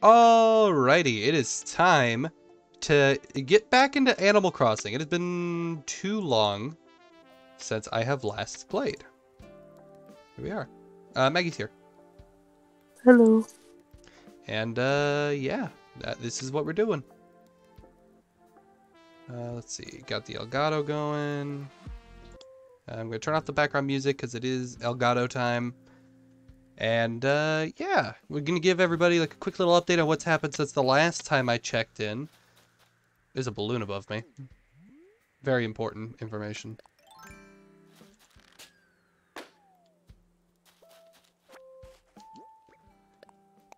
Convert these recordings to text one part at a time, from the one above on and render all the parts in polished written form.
Alrighty, it is time to get back into Animal Crossing. It has been too long since I have last played. Here we are. Maggie's here. Hello. And, yeah, this is what we're doing. Let's see, got the Elgato going. I'm going to turn off the background music because it is Elgato time. And, yeah, we're going to give everybody like a quick little update on what's happened since the last time I checked in. There's a balloon above me. Very important information.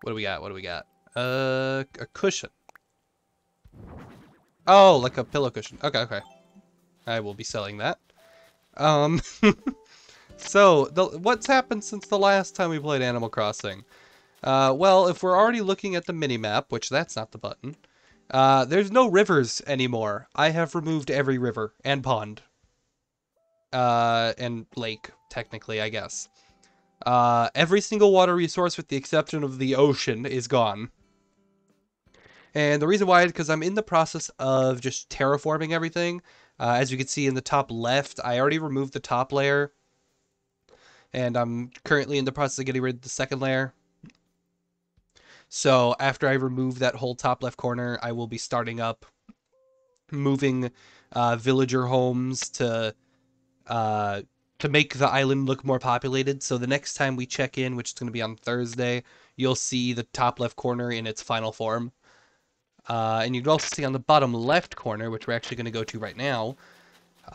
What do we got? What do we got? A cushion. Oh, like a pillow cushion. Okay, okay. I will be selling that. So, what's happened since the last time we played Animal Crossing? Well, if we're already looking at the mini-map, which that's not the button, there's no rivers anymore. I have removed every river and pond. And lake, technically, I guess. Every single water resource, with the exception of the ocean, is gone. And the reason why is because I'm in the process of just terraforming everything. As you can see in the top left, I already removed the top layer. And I'm currently in the process of getting rid of the second layer. So after I remove that whole top left corner, I will be starting up moving villager homes to make the island look more populated. So the next time we check in, which is going to be on Thursday, you'll see the top left corner in its final form. And you can also see on the bottom left corner, which we're actually going to go to right now,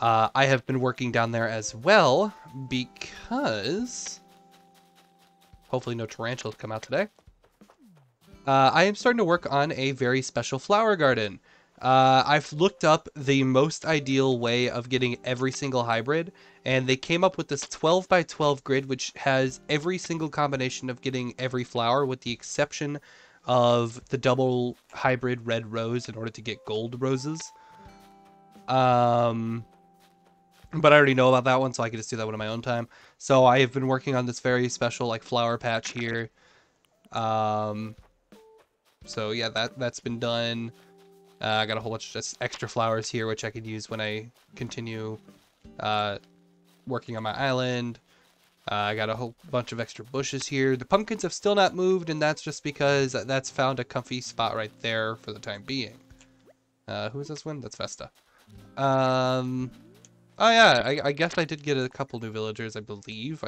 I have been working down there as well because hopefully no tarantulas come out today. I am starting to work on a very special flower garden. I've looked up the most ideal way of getting every single hybrid, and they came up with this 12 by 12 grid, which has every single combination of getting every flower, with the exception of the double hybrid red rose in order to get gold roses. But I already know about that one, so I can just do that one in my own time. So I have been working on this very special like flower patch here. So yeah, that's been done. I got a whole bunch of just extra flowers here, which I could use when I continue working on my island. I got a whole bunch of extra bushes here. The pumpkins have still not moved, and that's just because that's found a comfy spot right there for the time being. Who is this one? That's Vesta. Oh yeah, I guess I did get a couple new villagers, I believe,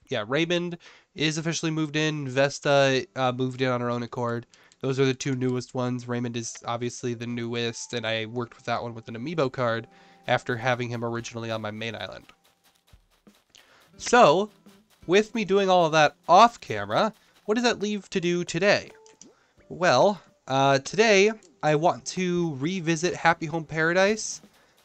yeah, Raymond is officially moved in. Vesta moved in on her own accord. Those are the two newest ones. Raymond is obviously the newest, and I worked with that one with an amiibo card after having him originally on my main island. So, with me doing all of that off camera, what does that leave to do today? Well, today I want to revisit Happy Home Paradise,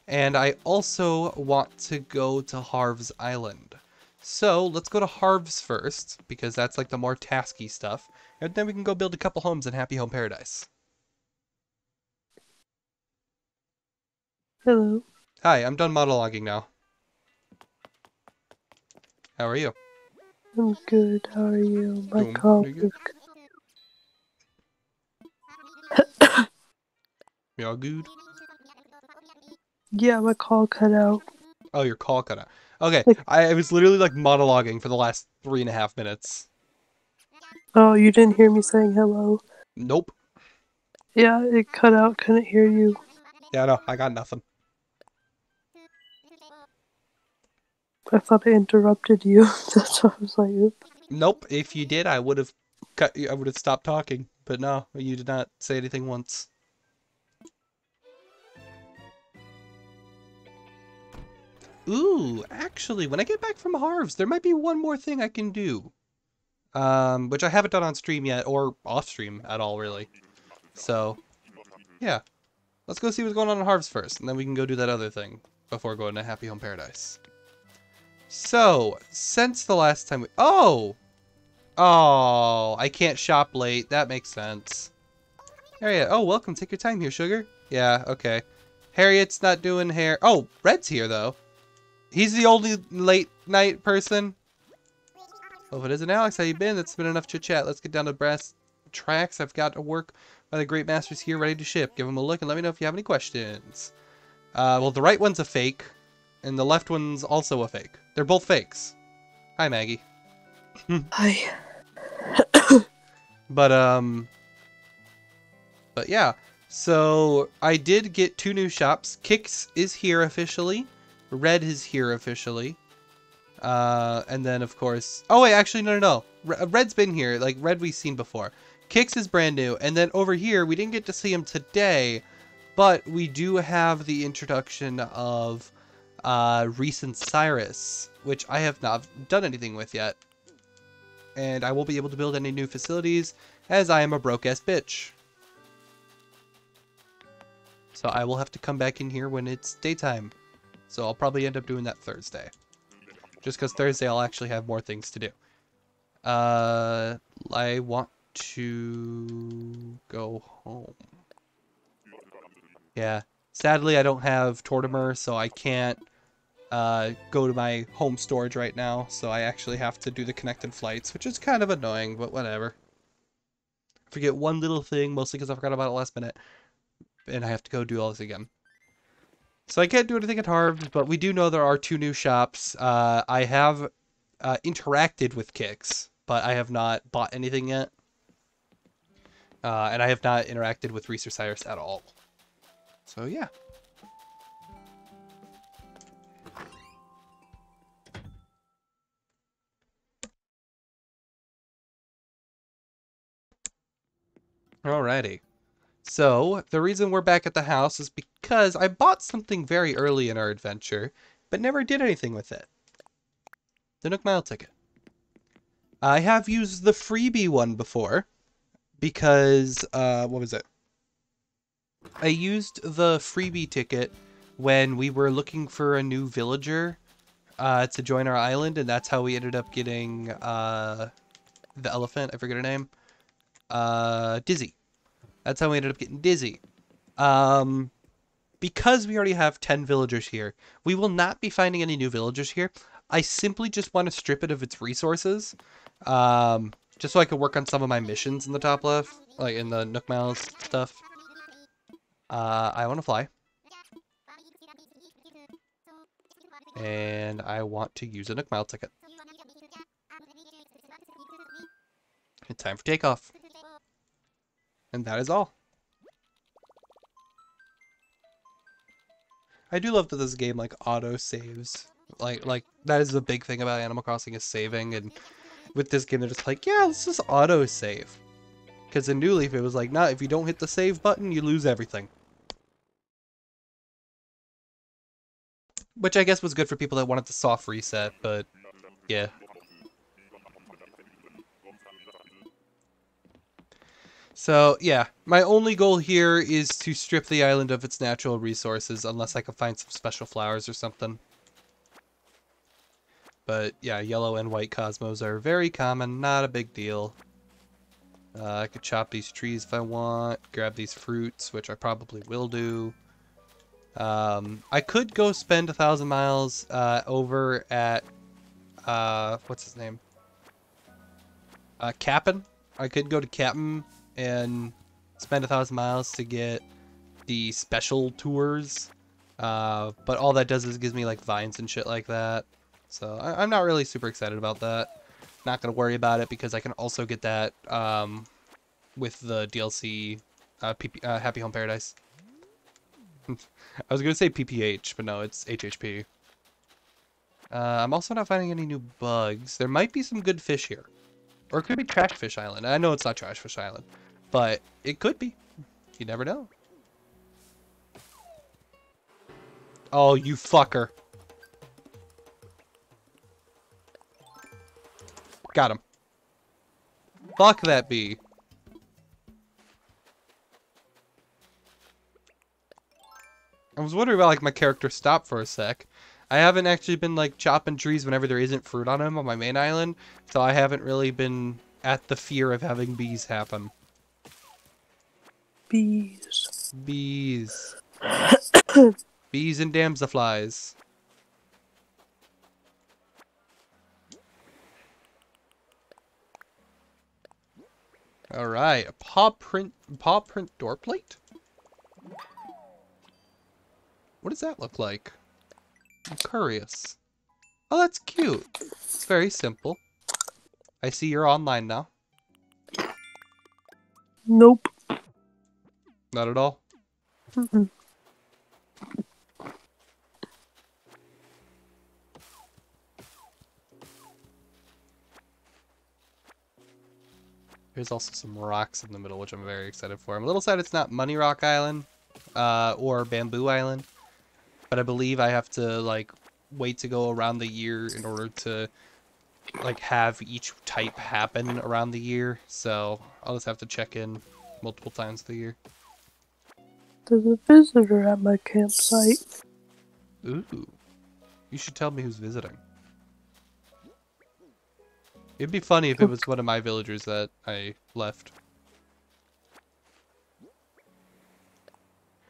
and I also want to go to Harv's Island. So let's go to Harv's first, because that's like the more tasky stuff, and then we can go build a couple homes in Happy Home Paradise. Hello. Hi, I'm done monologuing now. How are you? I'm good. How are you? My Doing call. pretty good. You all good? Yeah, my call cut out. Oh, your call cut out. Okay, I was literally like monologuing for the last 3.5 minutes. Oh, you didn't hear me saying hello? Nope. Yeah, it cut out. Couldn't hear you. Yeah, no, I got nothing. I thought I interrupted you. That's why I was like, oops. Nope. If you did, I would have stopped talking. But no, you did not say anything once. Ooh, actually, when I get back from Harv's, there might be one more thing I can do. Which I haven't done on stream yet, or off stream at all, really. So, yeah. Let's go see what's going on in Harv's first, and then we can go do that other thing before going to Happy Home Paradise. So, since the last time we... Oh! Oh, I can't shop late. That makes sense. Harriet, oh, welcome. Take your time here, sugar. Yeah, okay. Harriet's not doing hair. Oh, Red's here, though. He's the only late night person. Oh, if it isn't Alex, how you been? That's been enough chit-chat. Let's get down to brass tracks I've got to work by the great masters here ready to ship. Give them a look and let me know if you have any questions. Well, the right one's a fake, and the left one's also a fake. They're both fakes. Hi, Maggie. Hi. But yeah. So I did get 2 new shops. Kix is here officially. Red is here officially. And then of course, oh wait, actually no. Red's been here. Like Red we've seen before. Kix is brand new, and then over here we didn't get to see him today, but we do have the introduction of Reese and Cyrus, which I have not done anything with yet, and I won't be able to build any new facilities as I am a broke ass bitch. So I will have to come back in here when it's daytime. So I'll probably end up doing that Thursday. Just because Thursday I'll actually have more things to do. I want to go home. Yeah. Sadly, I don't have Tortimer, so I can't go to my home storage right now. So I actually have to do the connected flights, which is kind of annoying, but whatever. I forget one little thing, mostly because I forgot about it last minute. And I have to go do all this again. So I can't do anything at Harv's, but we do know there are 2 new shops. I have interacted with Kix, but I have not bought anything yet. And I have not interacted with Reese or Cyrus at all. So yeah. Alrighty. So, the reason we're back at the house is because I bought something very early in our adventure, but never did anything with it. The Nook Mile ticket. I have used the freebie one before, because, what was it? I used the freebie ticket when we were looking for a new villager to join our island, and that's how we ended up getting the elephant, I forget her name, Dizzy. That's how we ended up getting Dizzy. Because we already have 10 villagers here, we will not be finding any new villagers here. I simply just want to strip it of its resources, just so I can work on some of my missions in the top left, like in the Nook Miles stuff. I want to fly. And I want to use a Nook Mile ticket. It's time for takeoff. And that is all. I do love that this game like auto saves. Like that is the big thing about Animal Crossing is saving, and with this game they're just like, yeah, let's just auto save. Because in New Leaf it was like, nah, if you don't hit the save button, you lose everything. Which I guess was good for people that wanted the soft reset, but yeah. So, yeah, my only goal here is to strip the island of its natural resources, unless I can find some special flowers or something. But, yeah, yellow and white cosmos are very common, not a big deal. I could chop these trees if I want, grab these fruits, which I probably will do. I could go spend 1,000 miles over at, what's his name? Cap'n. I could go to Cap'n and spend 1,000 miles to get the special tours, but all that does is gives me like vines and shit like that, so I'm not really super excited about that. Not gonna worry about it because I can also get that with the DLC Happy Home Paradise. I was gonna say PPH, but no, it's HHP. I'm also not finding any new bugs. There might be some good fish here. Or it could be Trash Fish Island. I know it's not Trash Fish Island, but it could be. You never know. Oh, you fucker. Got him. Fuck that bee. I was wondering about like my character stop for a sec. I haven't actually been like chopping trees whenever there isn't fruit on them on my main island, so I haven't really been at the fear of having bees happen. Bees. Bees. Bees and damselflies. All right, a paw print door plate. What does that look like? I'm curious. Oh, that's cute. It's very simple. I see you're online now. Nope. Not at all. Mm-mm. There's also some rocks in the middle, which I'm very excited for. I'm a little sad it's not Money Rock Island, or Bamboo Island, but I believe I have to like wait to go around the year in order to like have each type happen around the year. So I'll just have to check in multiple times of the year. There's a visitor at my campsite. Ooh, you should tell me who's visiting. It'd be funny if it was one of my villagers that I left.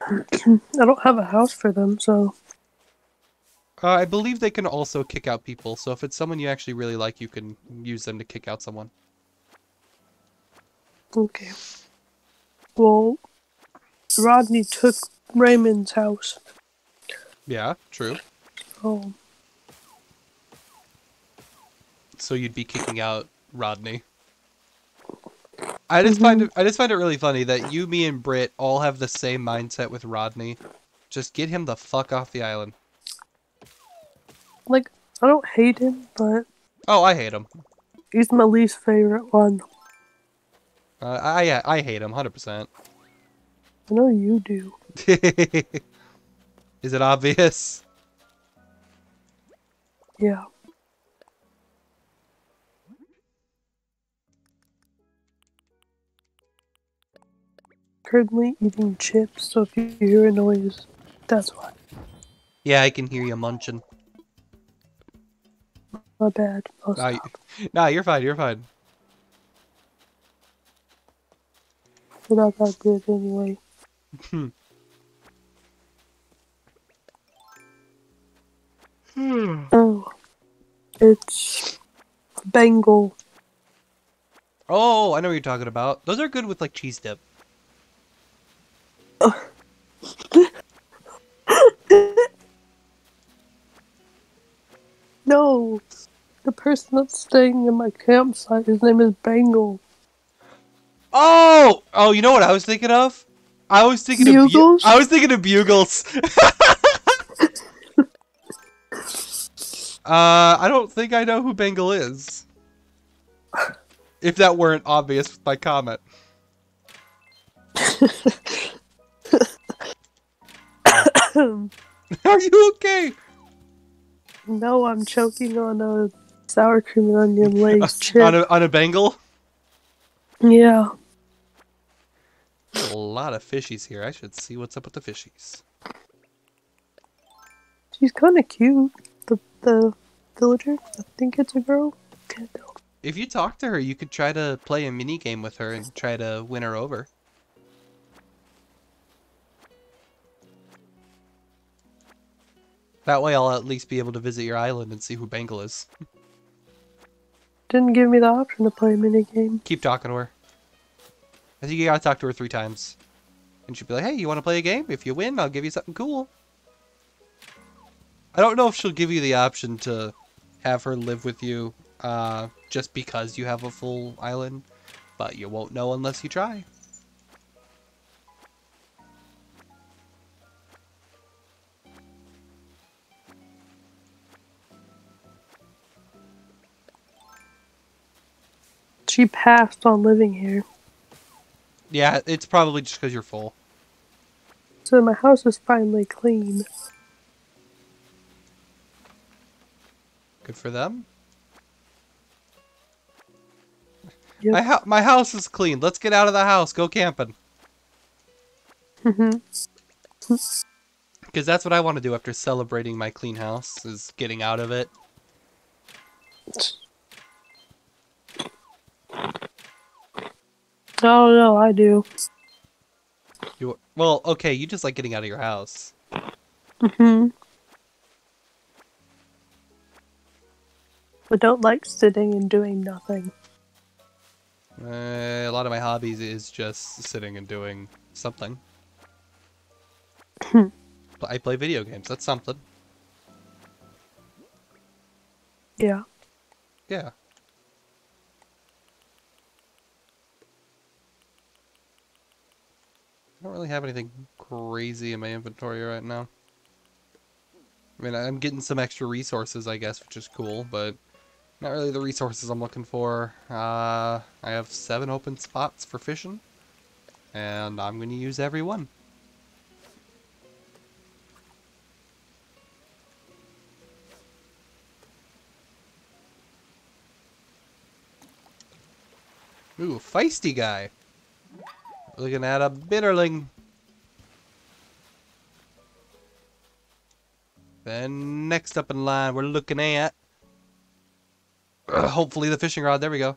I don't have a house for them, so... I believe they can also kick out people, so if it's someone you actually really like, you can use them to kick out someone. Okay. Well, Rodney took Raymond's house. Yeah, true. Oh. So you'd be kicking out Rodney. I just find it really funny that you, me, and Britt all have the same mindset with Rodney. Just get him the fuck off the island. Like, I don't hate him, but Oh, I hate him. he's my least favorite one. I hate him 100%. I know you do. Is it obvious? Yeah. Currently eating chips, so if you hear a noise, that's why. Yeah, I can hear you munching. My bad. I'll stop. Nah, you're fine, you're fine. We're not that good anyway. Oh. It's Bengal. Oh, I know what you're talking about. Those are good with like cheese dip. No. The person that's staying in my campsite, his name is Bengal. Oh! Oh, you know what I was thinking of? I was thinking Bugles? I was thinking of bugles. I don't think I know who Bengal is. If that weren't obvious with my comment. Are you okay? No, I'm choking on a sour cream and onion Lay's chip. On a Bengal? Yeah. There's a lot of fishies here. I should see what's up with the fishies. She's kind of cute. The villager. I think it's a girl. Can't tell. If you talk to her, you could try to play a mini game with her and try to win her over. That way I'll at least be able to visit your island and see who Bengal is. Didn't give me the option to play a minigame. Keep talking to her. I think you gotta talk to her 3 times. And she'll be like, hey, you wanna play a game? If you win, I'll give you something cool. I don't know if she'll give you the option to have her live with you just because you have a full island, but you won't know unless you try. She passed on living here. Yeah, it's probably just because you're full. So my house is finally clean. Good for them. Yep. My house is clean. Let's get out of the house. Go camping. Because that's what I want to do after celebrating my clean house, is getting out of it. Oh no, I do. Well, okay, you just like getting out of your house. But don't like sitting and doing nothing. A lot of my hobbies is just sitting and doing something. I play video games. That's something. Yeah. Yeah. I don't really have anything crazy in my inventory right now. I mean, I'm getting some extra resources, I guess, which is cool, but not really the resources I'm looking for. I have 7 open spots for fishing, and I'm going to use every one. Ooh, feisty guy. Looking at a bitterling. Then next up in line, we're looking at hopefully the fishing rod. There we go.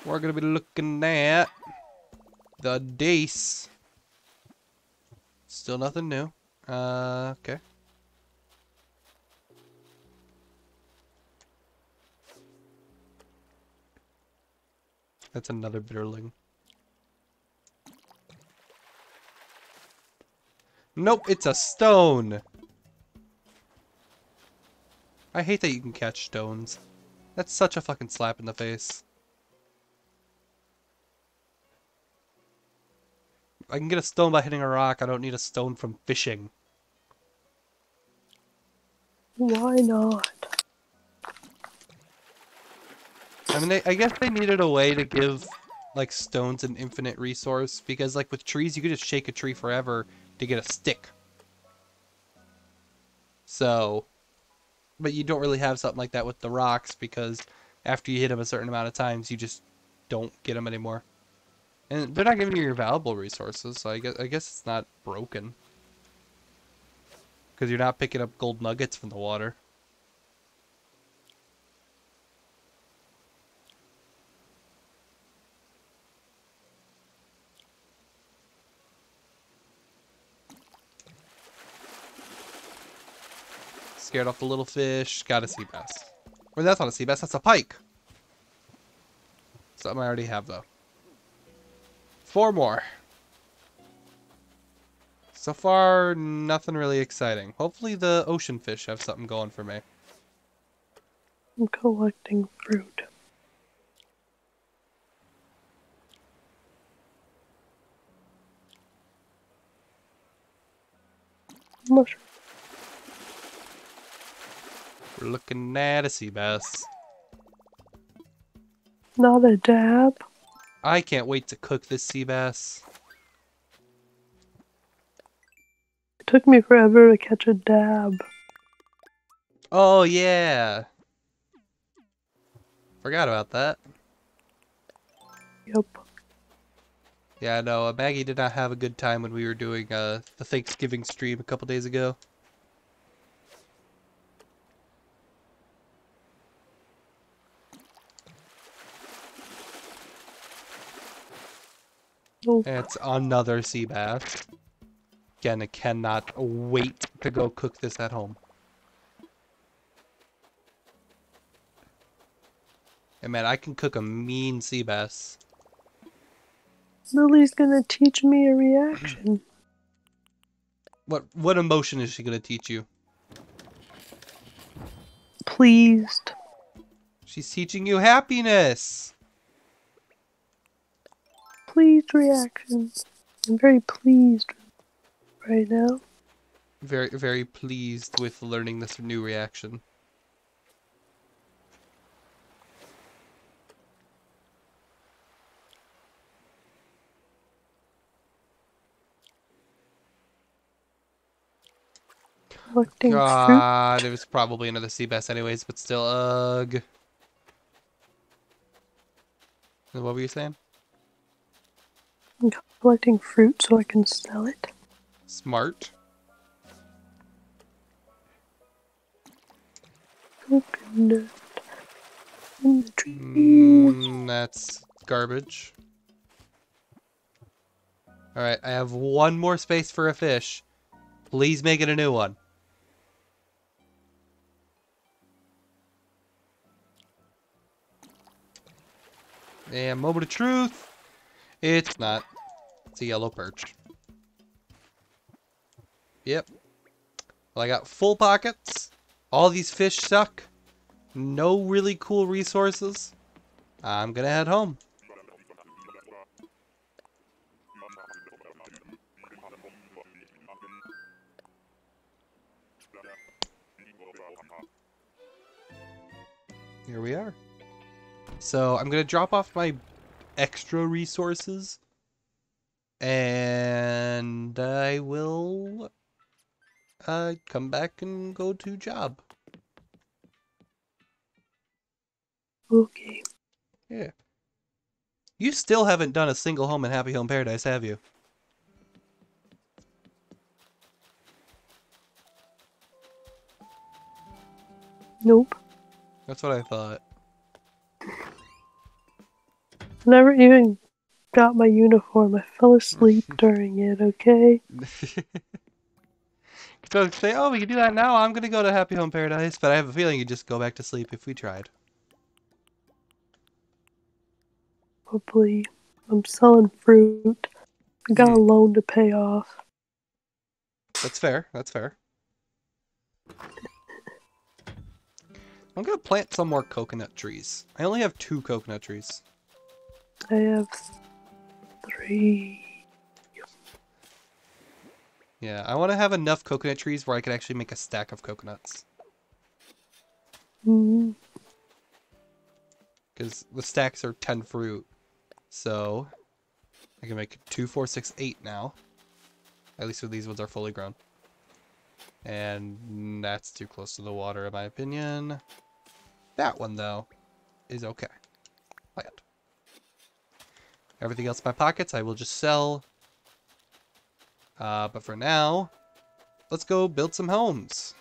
We're gonna be looking at the dace. Still nothing new. Okay. That's another bitterling. Nope, it's a stone. I hate that you can catch stones. That's such a fucking slap in the face. I can get a stone by hitting a rock. I don't need a stone from fishing. Why not? I mean, I guess they needed a way to give, like, stones an infinite resource. Because, like, with trees, you could just shake a tree forever to get a stick. So, but you don't really have something like that with the rocks. Because after you hit them a certain amount of times, you just don't get them anymore. And they're not giving you your valuable resources. So I guess it's not broken. Because you're not picking up gold nuggets from the water. Scared off the little fish. Got a sea bass. Or that's not a sea bass, that's a pike. Something I already have, though. 4 more. So far, nothing really exciting. Hopefully the ocean fish have something going for me. I'm collecting fruit. Mushroom. We're looking at a sea bass. Not a dab. I can't wait to cook this sea bass. It took me forever to catch a dab. Oh, yeah. Forgot about that. Yep. Yeah, no, Maggie did not have a good time when we were doing the Thanksgiving stream a couple days ago. Nope. It's another sea bass. Again, I cannot wait to go cook this at home. And man, I can cook a mean sea bass. Lily's gonna teach me a reaction. What emotion is she gonna teach you? Pleased. She's teaching you happiness. Pleased reaction. I'm very pleased right now. Very, very pleased with learning this new reaction. Collecting God, fruit. it was probably another sea bass anyways, but still, ugh. What were you saying? I'm collecting fruit so I can sell it. Smart. Coconut in the tree. That's garbage. Alright, I have one more space for a fish. Please make it a new one. And moment of truth. It's not. It's a yellow perch. Yep. Well, I got full pockets. All these fish suck. No really cool resources. I'm gonna head home. Here we are. So I'm gonna drop off my extra resources. And I will come back and go to job. Okay. Yeah. You still haven't done a single home in Happy Home Paradise, have you? Nope. That's what I thought. Never even got my uniform. I fell asleep during it, okay? So say, oh, we can do that now. I'm gonna go to Happy Home Paradise, but I have a feeling you'd just go back to sleep if we tried. Probably. I'm selling fruit. I got a loan to pay off. That's fair. That's fair. I'm gonna plant some more coconut trees. I only have 2 coconut trees. I have 3. Yeah, I want to have enough coconut trees where I can actually make a stack of coconuts. Mm. Because the stacks are 10 fruit. So I can make 2, 4, 6, 8 now. At least these ones are fully grown. And that's too close to the water in my opinion. That one though is okay. Plant. Everything else in my pockets I will just sell. But for now, let's go build some homes.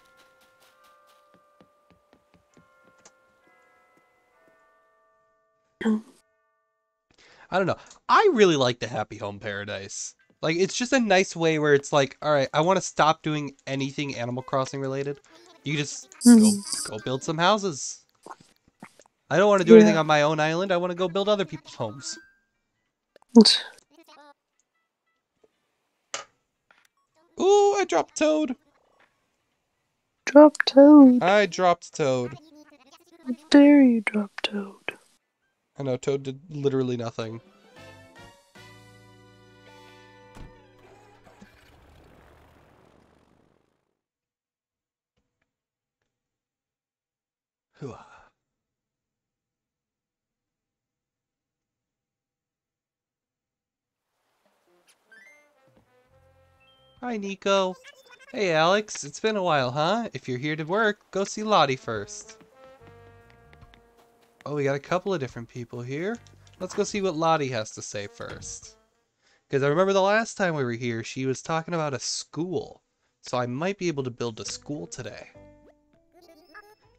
I don't know. I really like the Happy Home Paradise. Like, it's just a nice way where it's like, all right, I want to stop doing anything Animal Crossing related. You just go build some houses. I don't want to do anything Yeah. on my own island. I want to go build other people's homes. Ooh, I dropped Toad. Drop Toad. I dropped Toad. How dare you drop Toad? I know, Toad did literally nothing. Hooah. Hi, Nico. Hey, Alex. It's been a while, huh? If you're here to work, go see Lottie first. Oh, we got a couple of different people here. Let's go see what Lottie has to say first. Because I remember the last time we were here, she was talking about a school. So I might be able to build a school today.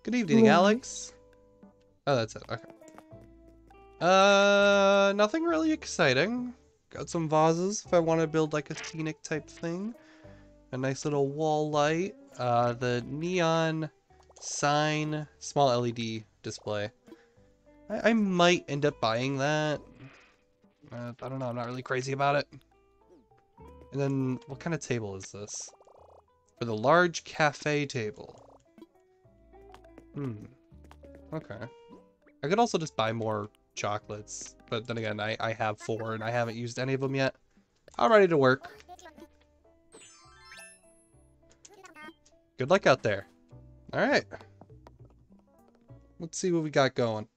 Good evening, Right. Alex. Oh, that's it. Okay. Nothing really exciting. Got some vases if I want to build like a scenic type thing. A nice little wall light. The neon sign, small LED display. I might end up buying that. I don't know, I'm not really crazy about it. And then, what kind of table is this? For the large cafe table. Okay. I could also just buy more chocolates, but then again, I have 4 and I haven't used any of them yet. I'm ready to work. Good luck out there. Alright. Let's see what we got going.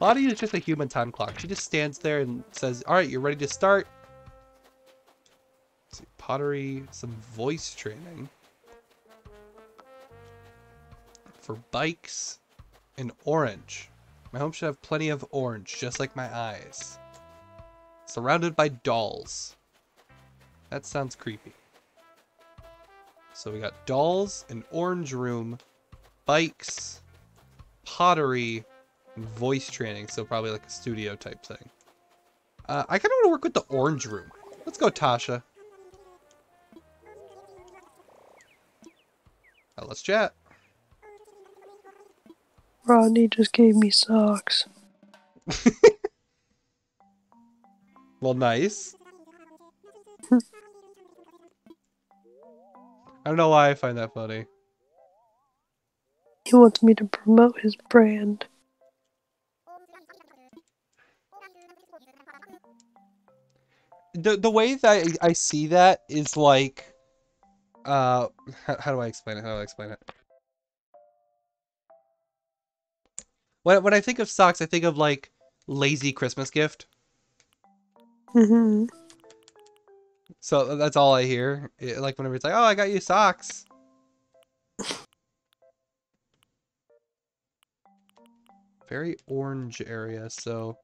Lottie is just a human time clock. She just stands there and says, alright, you're ready to start. Let's see, pottery, some voice training. For bikes, and orange. My home should have plenty of orange, just like my eyes. Surrounded by dolls. That sounds creepy. So we got dolls, an orange room, bikes, pottery, and voice training. So probably like a studio type thing. I kind of want to work with the orange room. Let's go, Tasha. Let's chat. Rodney just gave me socks. Well, nice. I don't know why I find that funny. He wants me to promote his brand. The way that I see that is like, how do I explain it? How do I explain it? When I think of socks, I think of like lazy Christmas gift. Mm-hmm. So that's all I hear. Like whenever it's like, oh, I got you socks. Very orange area, so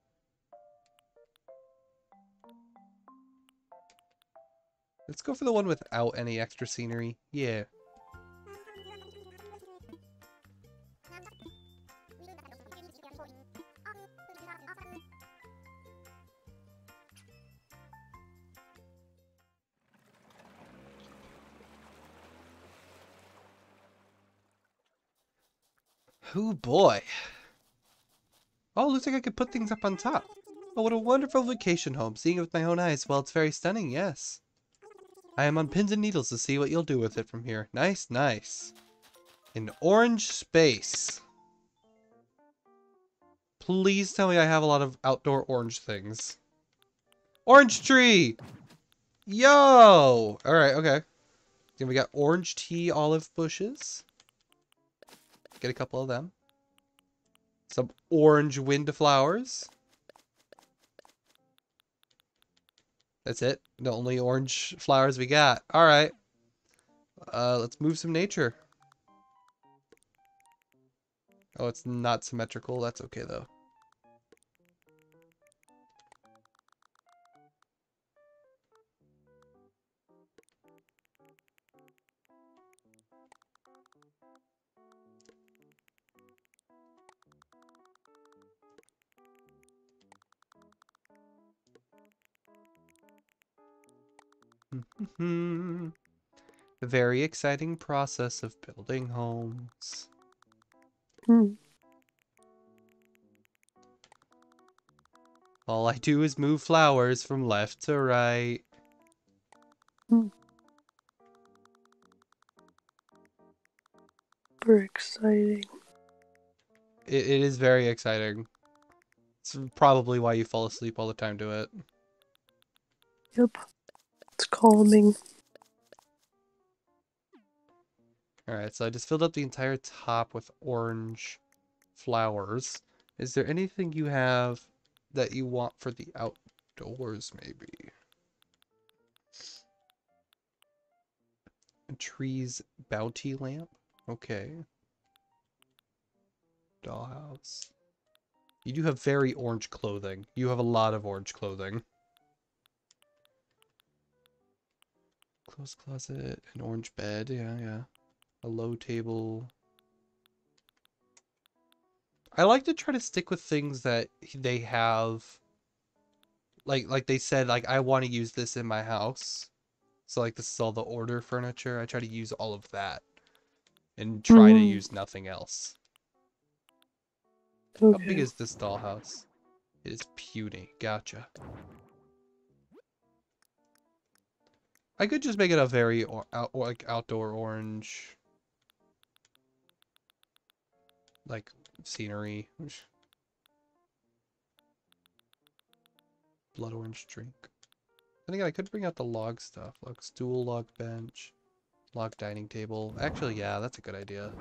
let's go for the one without any extra scenery. Yeah. Oh boy. Oh, looks like I could put things up on top. Oh, what a wonderful vacation home. Seeing it with my own eyes, well, it's very stunning, yes. I am on pins and needles to see what you'll do with it from here. Nice, nice. An orange space. Please tell me I have a lot of outdoor orange things. Orange tree! Yo! Alright, okay. Then we got orange tea olive bushes. Get a couple of them. Some orange wind flowers. That's it. The only orange flowers we got. Alright. Let's move some nature. Oh, it's not symmetrical. That's okay, though. The very exciting process of building homes. Hmm. All I do is move flowers from left to right. Super exciting. It is very exciting. It's probably why you fall asleep all the time to it. Yep. It's calming. Alright, so I just filled up the entire top with orange flowers. Is there anything you have that you want for the outdoors, maybe? A tree's bounty lamp? Okay. Dollhouse. You do have very orange clothing. You have a lot of orange clothing. Clothes closet, an orange bed, yeah. A low table. I like to try to stick with things that they have, like they said, like I want to use this in my house. So like this is all the order furniture. I try to use all of that and try to Mm-hmm. use nothing else. How big Okay. is this dollhouse? It is puny. Gotcha. I could just make it a very like outdoor orange, like scenery. Blood orange drink. Then again, I could bring out the log stuff. Log stool, log bench, log dining table. Actually, yeah, that's a good idea.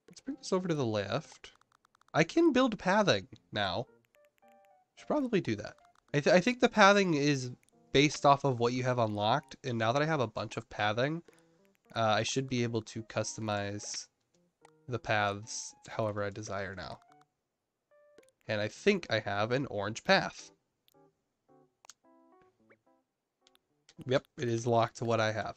Let's bring this over to the left. I can build pathing now. Should probably do that. I think the pathing is based off of what you have unlocked, and now that I have a bunch of pathing, I should be able to customize the paths however I desire now. And I think I have an orange path. Yep, it is locked to what I have.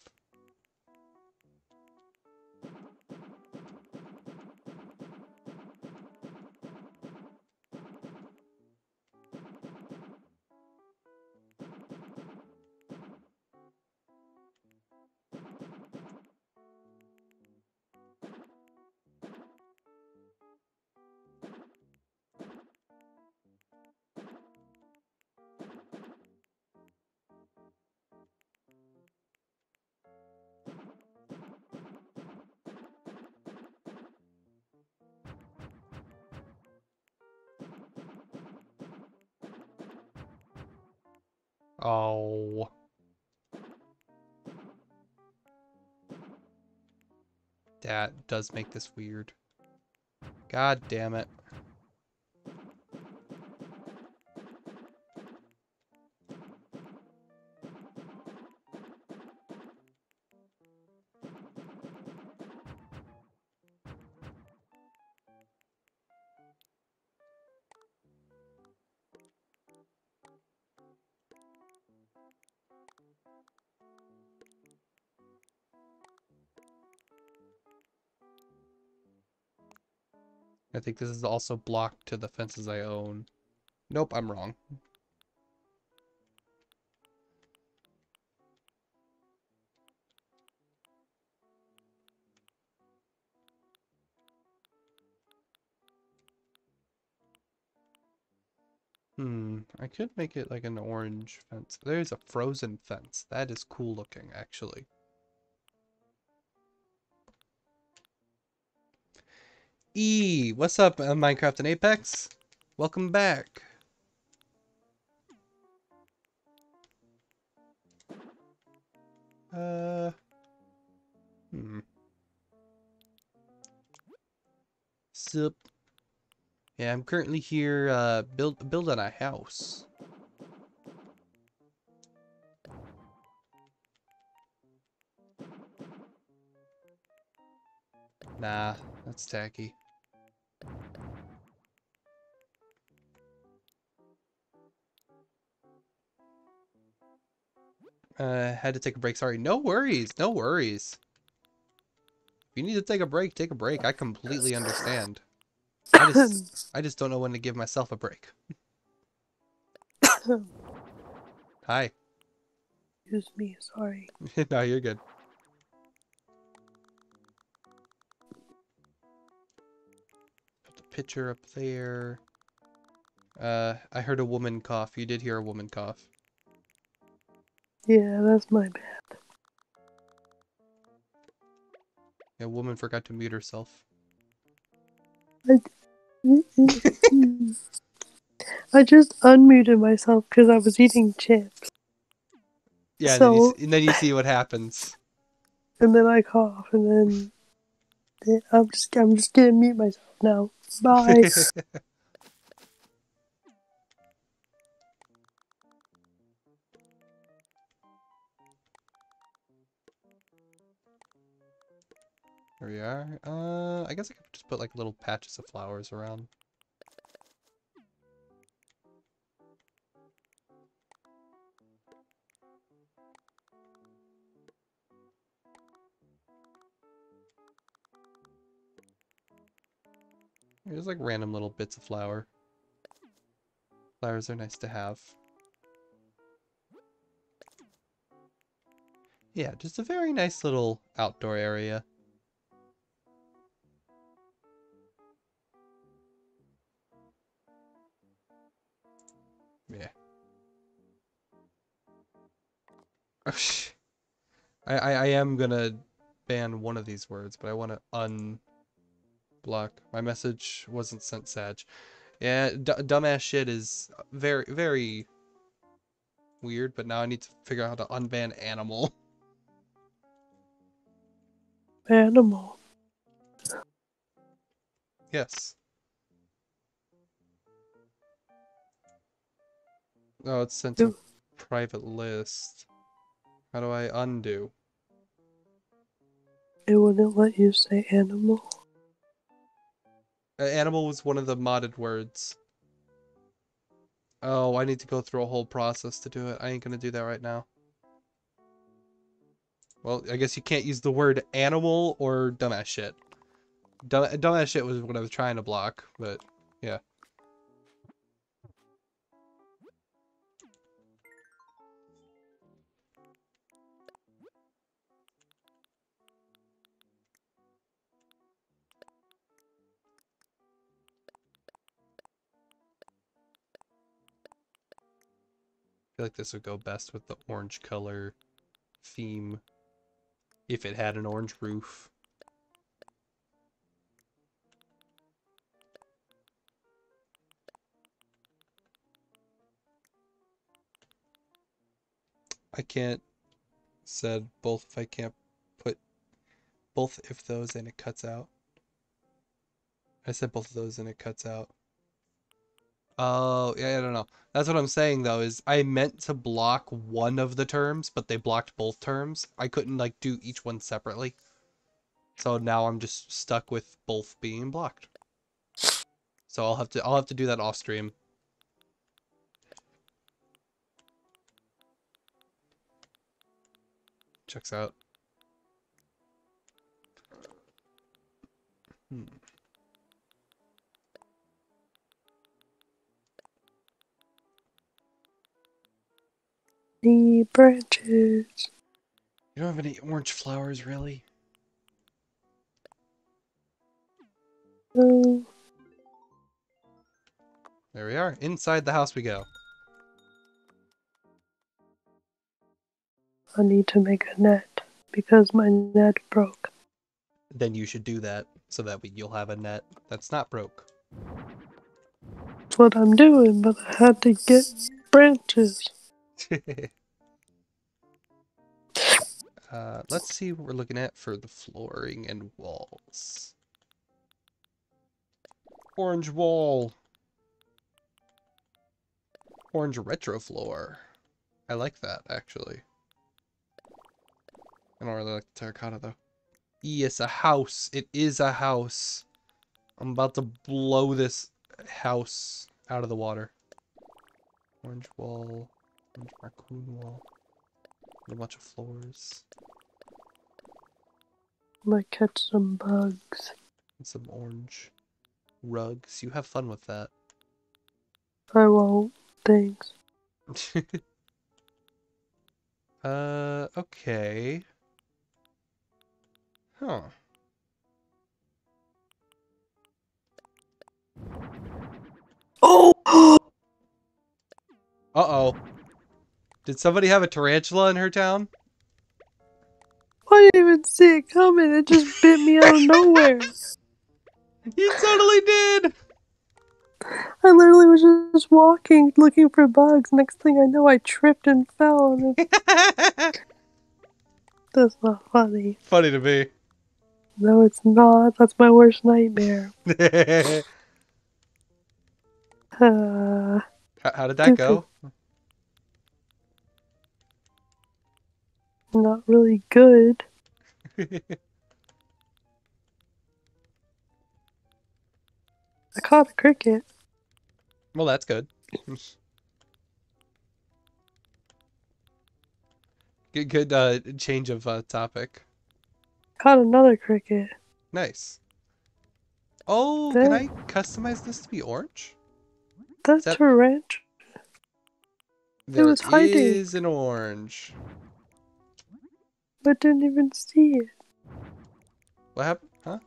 Oh. That does make this weird. God damn it. I think this is also blocked to the fences I own. Nope, I'm wrong. I could make it like an orange fence. There's a frozen fence. That is cool looking, actually. What's up, Minecraft and Apex? Welcome back. Uh, hmm. Sup. Yeah, I'm currently here, building a house. Nah, that's tacky. Had to take a break. Sorry. No worries. No worries. If you need to take a break, take a break. I completely understand. I just don't know when to give myself a break. Hi. Excuse me, sorry. No, you're good. Put the picture up there. I heard a woman cough. You did hear a woman cough. Yeah, that's my bad. A woman forgot to mute herself. I just unmuted myself because I was eating chips. Yeah, So, and then you see what happens. and then I cough, and then I'm just gonna mute myself now. Bye. There we are. I guess I could just put like little patches of flowers around. There's like random little bits of flower. Flowers are nice to have. Yeah, just a very nice little outdoor area. Yeah. I am gonna ban one of these words, but I want to unblock. My message wasn't sent, Sag. Yeah, dumbass shit is very, very weird, but now I need to figure out how to unban animal. Animal. Yes. Oh, it's sent to private list. How do I undo? It wouldn't let you say animal. Animal was one of the modded words. Oh, I need to go through a whole process to do it. I ain't gonna do that right now. Well, I guess you can't use the word animal or dumbass shit. Dumbass shit was what I was trying to block, but yeah. I feel like this would go best with the orange color theme if it had an orange roof. I can't said both if I can't put both if those and it cuts out. I said both of those and it cuts out. Oh, yeah, I don't know. That's what I'm saying though, is I meant to block one of the terms, but they blocked both terms. I couldn't like do each one separately. So now I'm just stuck with both being blocked. So I'll have to do that off stream. Checks out. Hmm. The branches. You don't have any orange flowers, really? Oh, There we are. Inside the house we go. I need to make a net because my net broke. Then you should do that so that you'll have a net that's not broke. That's what I'm doing, but I had to get branches. Let's see what we're looking at for the flooring and walls. Orange wall. Orange retro floor. I like that, actually. I don't really like the terracotta, though. Yes, a house. It is a house. I'm about to blow this house out of the water. Orange wall. Orange raccoon wall. And a bunch of floors. Might catch some bugs. And some orange rugs. You have fun with that. I won't. Thanks. Okay. Huh. Oh! Uh-oh. Did somebody have a tarantula in her town? I didn't even see it coming. It just bit me out of nowhere. You totally did! I literally was just walking, looking for bugs. Next thing I know, I tripped and fell. And that's not funny. Funny to me. No, it's not. That's my worst nightmare. How did that go? Not really good. I caught a cricket. Well, that's good. Good change of topic. Caught another cricket. Nice. Oh, can I customize this to be orange? Is That that... tarantula. It There was hiding. is an orange. But didn't even see it. What happened? Huh?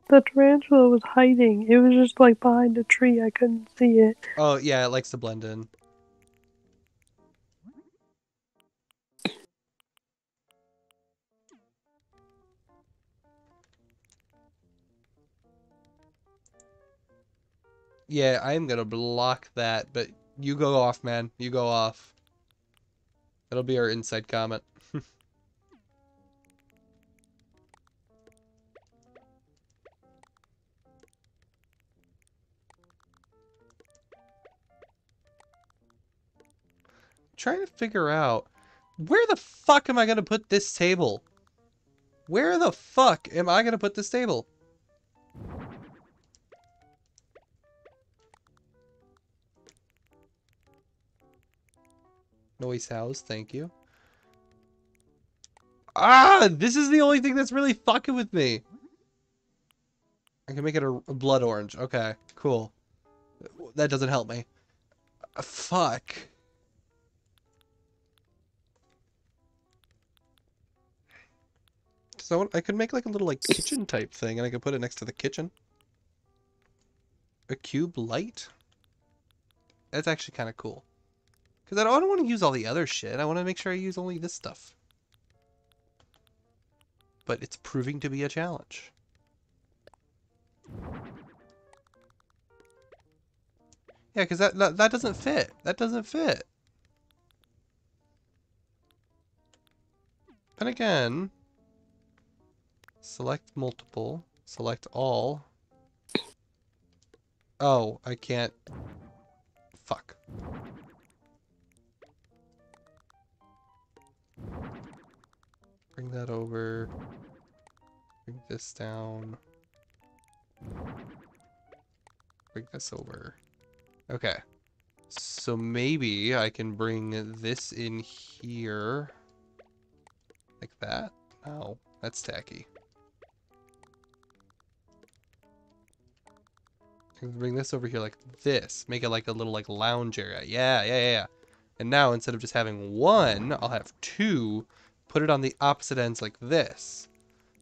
The tarantula was hiding. It was just like behind a tree. I couldn't see it. Oh, yeah, it likes to blend in. Yeah, I'm gonna block that, but you go off, man. You go off. That'll be our inside comment. Trying to figure out where the fuck am I gonna put this table? Where the fuck am I gonna put this table? Noise house, thank you. Ah, this is the only thing that's really fucking with me. I can make it a blood orange. Okay, cool. That doesn't help me. Fuck. So I could make like a little like kitchen type thing, and I could put it next to the kitchen. A cube light. That's actually kind of cool. Because I don't want to use all the other shit. I want to make sure I use only this stuff. But it's proving to be a challenge. Yeah, because that doesn't fit. That doesn't fit. then again, select multiple, select all. Oh, I can't. Fuck. Bring that over. Bring this down. Bring this over. Okay. So maybe I can bring this in here. Like that? No, that's tacky. I can bring this over here like this. Make it like a little like lounge area. Yeah. And now instead of just having one, I'll have two. Put it on the opposite ends like this.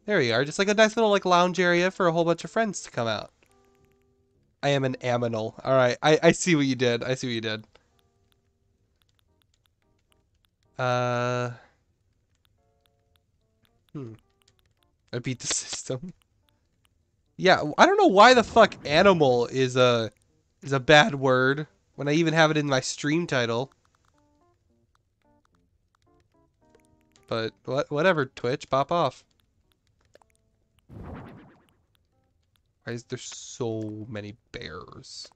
There we are. Just like a nice little like lounge area for a whole bunch of friends to come out. I am an aminal. Alright, I see what you did. I see what you did. I beat the system. Yeah, I don't know why the fuck animal is a bad word when I even have it in my stream title. But whatever, Twitch, pop off. Why is there so many bears?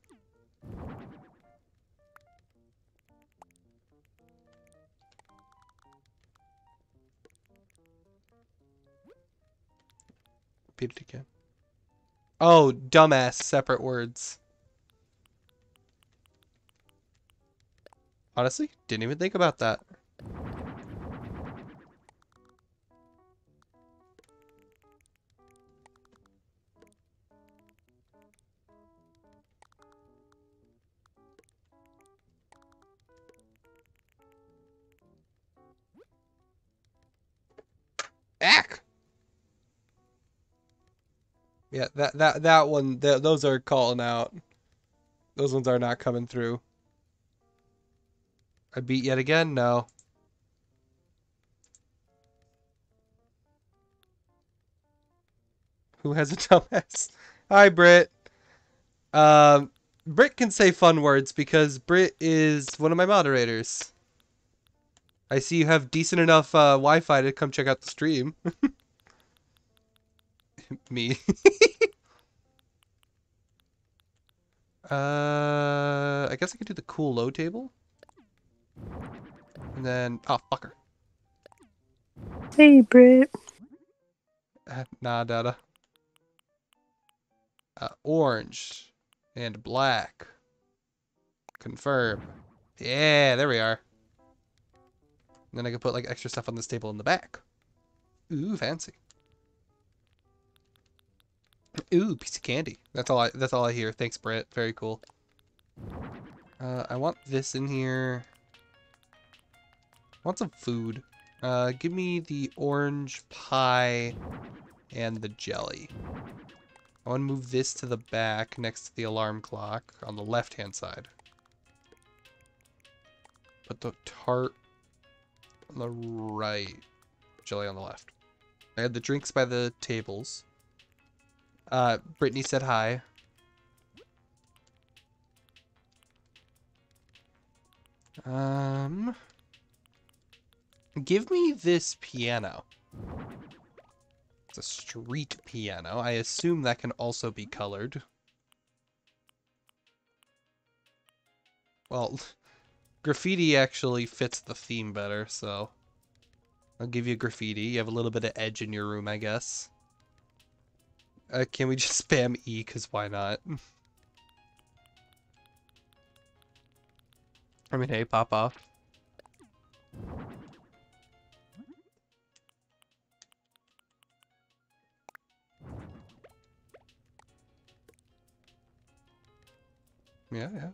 Repeat it again. Oh, dumbass, separate words. Honestly, didn't even think about that. Ack! Yeah, that one, those are calling out. Those ones are not coming through. I beat yet again? No. Who has a dumbass? Hi, Britt. Britt can say fun words because Britt is one of my moderators. I see you have decent enough Wi-Fi to come check out the stream. Me. I guess I could do the cool low table. And then, oh, fucker. Hey, Britt. Nah, dada. Orange and black. Confirm. Yeah, there we are. And then I can put like extra stuff on this table in the back. Ooh, fancy. Ooh, piece of candy. That's all I hear. Thanks, Britt. Very cool. I want this in here. I want some food. Give me the orange pie and the jelly. I want to move this to the back next to the alarm clock on the left-hand side. Put the tart on the right. Jelly on the left. I had the drinks by the tables. Brittany said hi. Give me this piano. It's a street piano. I assume that can also be colored. Well, graffiti actually fits the theme better, so I'll give you graffiti. You have a little bit of edge in your room, I guess. Can we just spam E, because why not? I mean, hey, pop off. Yeah.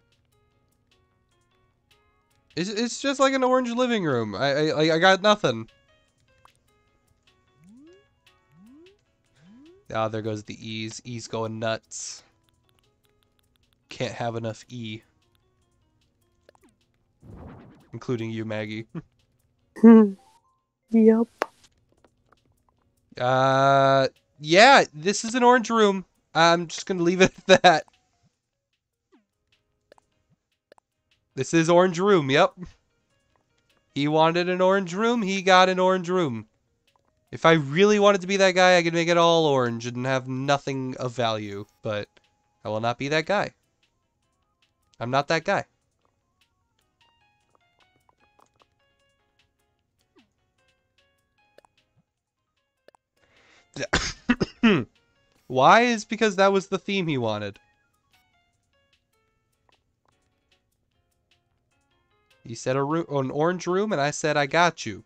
It's just like an orange living room. I got nothing. Ah, there goes the E's. E's going nuts. Can't have enough E. Including you, Maggie. Yep. Yeah, this is an orange room. I'm just gonna leave it at that. This is orange room, yep. He wanted an orange room, he got an orange room. If I really wanted to be that guy, I could make it all orange and have nothing of value, but I will not be that guy. I'm not that guy. Why? Is because that was the theme he wanted. He said an orange room, and I said I got you.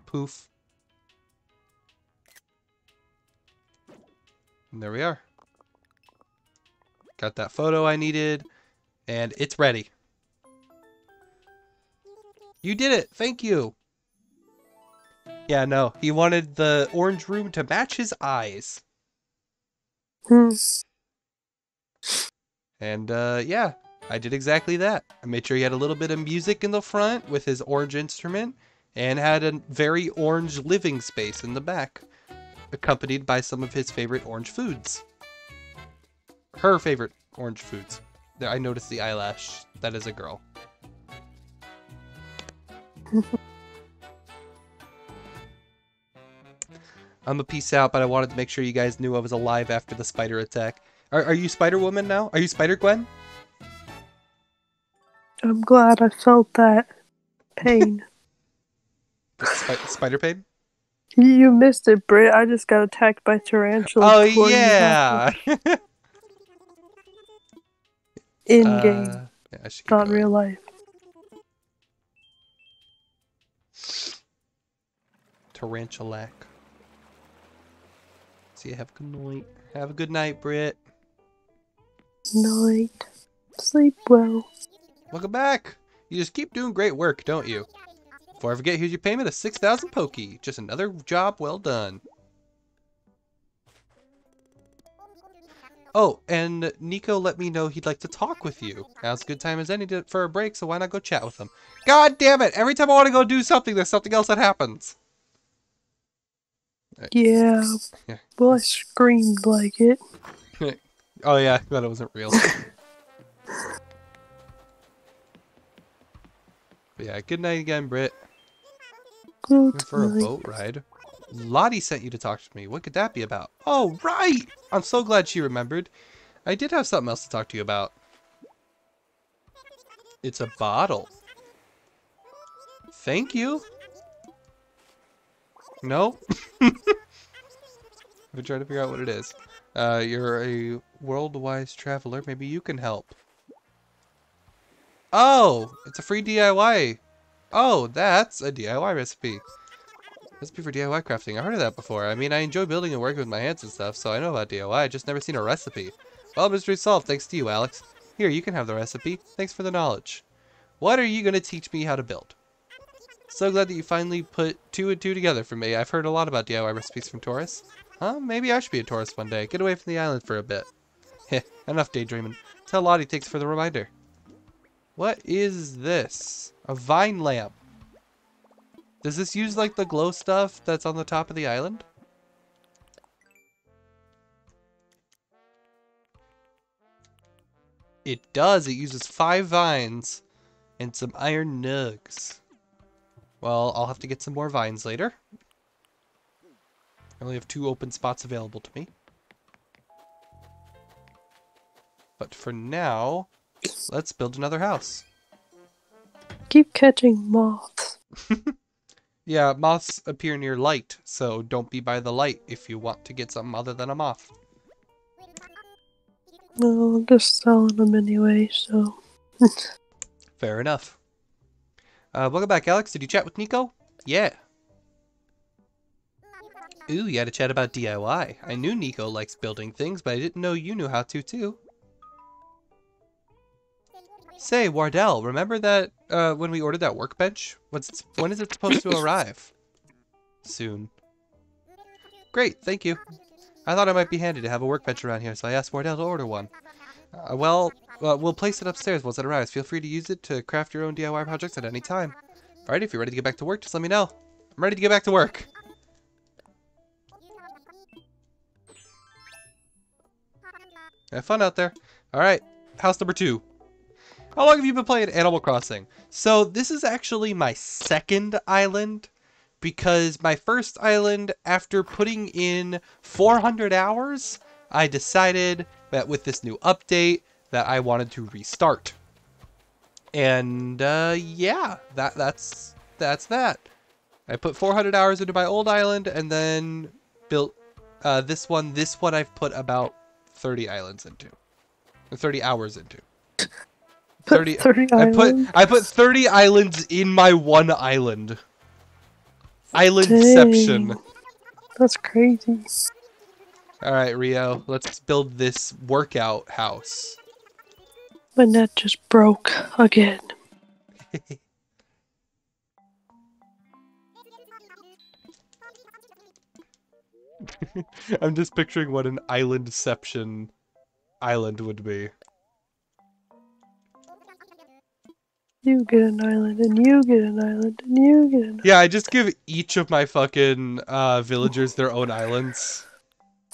Poof. And there we are. Got that photo I needed, and it's ready. You did it! Thank you! Yeah, no. He wanted the orange room to match his eyes. And, yeah. I did exactly that. I made sure he had a little bit of music in the front with his orange instrument, and had a very orange living space in the back, accompanied by some of his favorite orange foods. Her favorite orange foods. There, I noticed the eyelash. That is a girl. I'm a peace out, but I wanted to make sure you guys knew I was alive after the spider attack. Are you Spider-Woman now? Are you Spider-Gwen? I'm glad I felt that pain. Spider pain? You missed it, Britt. I just got attacked by tarantulas. Oh, before yeah! In game, yeah, I should keep not in going. real life. Tarantulac. See you. Have a good night. Have a good night, Britt. Night. Sleep well. Welcome back. You just keep doing great work, don't you? Before I forget, here's your payment of 6,000 Pokey. Just another job well done. Oh, and Nico let me know he'd like to talk with you. Now's a good time as any for a break, so why not go chat with him? God damn it! Every time I want to go do something, there's something else that happens. Yeah. Well, I screamed like it. Oh yeah, I thought it wasn't real. But yeah, good night again, Britt. Good For a night. boat ride. Lottie sent you to talk to me. What could that be about? Oh, right! I'm so glad she remembered. I did have something else to talk to you about. It's a bottle. Thank you. No? I've been trying to figure out what it is. You're a world-wise traveler. Maybe you can help. Oh! It's a free DIY. Oh, that's a DIY recipe. Recipe for DIY crafting. I heard of that before. I mean, I enjoy building and working with my hands and stuff, so I know about DIY. I just never seen a recipe. Well, mystery solved thanks to you, Alex. Here, you can have the recipe. Thanks for the knowledge. What are you going to teach me how to build? So glad that you finally put 2 and 2 together for me. I've heard a lot about DIY recipes from tourists. Huh? Maybe I should be a tourist one day. Get away from the island for a bit. Heh, enough daydreaming. Tell Lottie thanks for the reminder. What is this? A vine lamp. Does this use like the glow stuff that's on the top of the island? It does. It uses 5 vines and some iron nugs. Well, I'll have to get some more vines later. I only have 2 open spots available to me. But for now, let's build another house. Keep catching moths. Yeah, moths appear near light, so don't be by the light if you want to get something other than a moth. No, I'm just selling them anyway, so. Fair enough. Welcome back, Alex. Did you chat with Nico? Yeah. Ooh, you had a chat about DIY. I knew Nico likes building things, but I didn't know you knew how to, too. Say, Wardell, remember that when we ordered that workbench? When is it supposed to arrive? Soon. Great, thank you. I thought it might be handy to have a workbench around here, so I asked Wardell to order one. We'll place it upstairs once it arrives. Feel free to use it to craft your own DIY projects at any time. Alright, if you're ready to get back to work, just let me know. I'm ready to get back to work. Have fun out there. Alright, house number 2. How long have you been playing Animal Crossing? So this is actually my second island, because my first island, after putting in 400 hours, I decided that with this new update that I wanted to restart. And yeah, that's that. I put 400 hours into my old island and then built this one. This one I've put about 30 islands into, or 30 hours into. 30. 30 I put islands. 30 islands in my one island. Islandception. Dang. That's crazy. All right, Rio, let's build this workout house. My net just broke again. I'm just picturing what an islandception island would be. You get an island, and you get an island, and you get an island. Yeah, I just give each of my fucking villagers their own islands.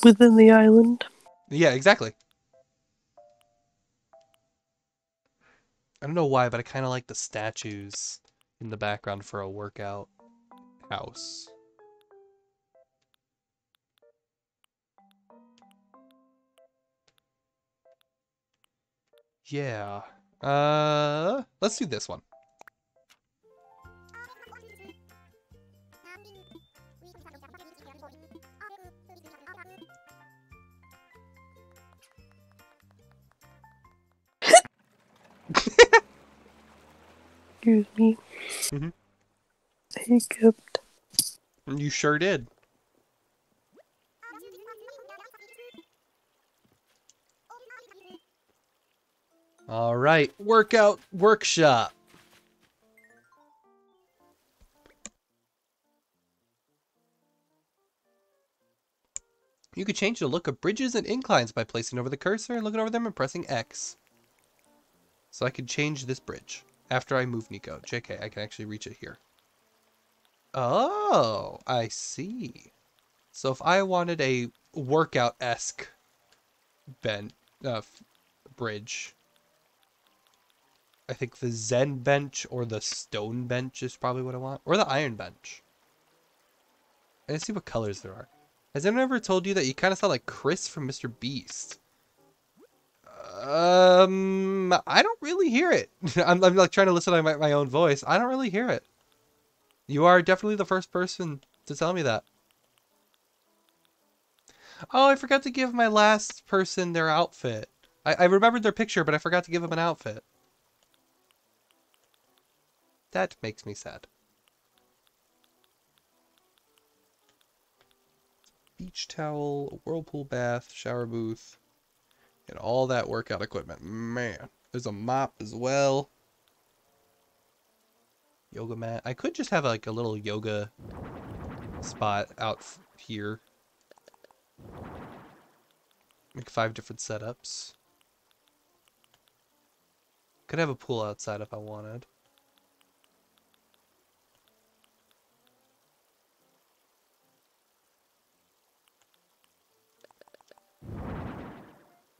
Within the island. Yeah, exactly. I don't know why, but I kind of like the statues in the background for a workout house. Yeah. Let's do this one. Excuse me. Mm-hmm. Hiccuped. You sure did. All right, workout workshop. You could change the look of bridges and inclines by placing over the cursor and looking over them and pressing X. So I could change this bridge after I move Nico. JK, I can actually reach it here. Oh, I see. So if I wanted a workout-esque bridge, I think the Zen bench or the stone bench is probably what I want. Or the iron bench. Let's see what colors there are. Has anyone ever told you that you kind of sound like Chris from Mr. Beast? I don't really hear it. I'm like trying to listen to my own voice. I don't really hear it. You are definitely the first person to tell me that. Oh, I forgot to give my last person their outfit. I remembered their picture, but I forgot to give them an outfit. That makes me sad. Beach towel, whirlpool bath, shower booth, and all that workout equipment. Man, there's a mop as well. Yoga mat. I could just have like a little yoga spot out here. Like 5 different setups. Could have a pool outside if I wanted.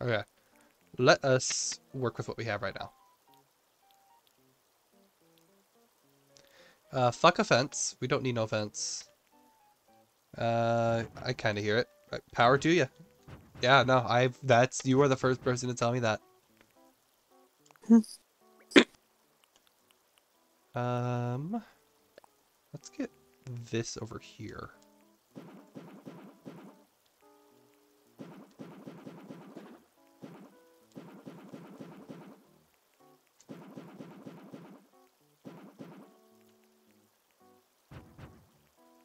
Okay. Let us work with what we have right now. Fuck a fence. We don't need no fence. I kind of hear it. Power to you. Yeah, no, you are the first person to tell me that. Let's get this over here.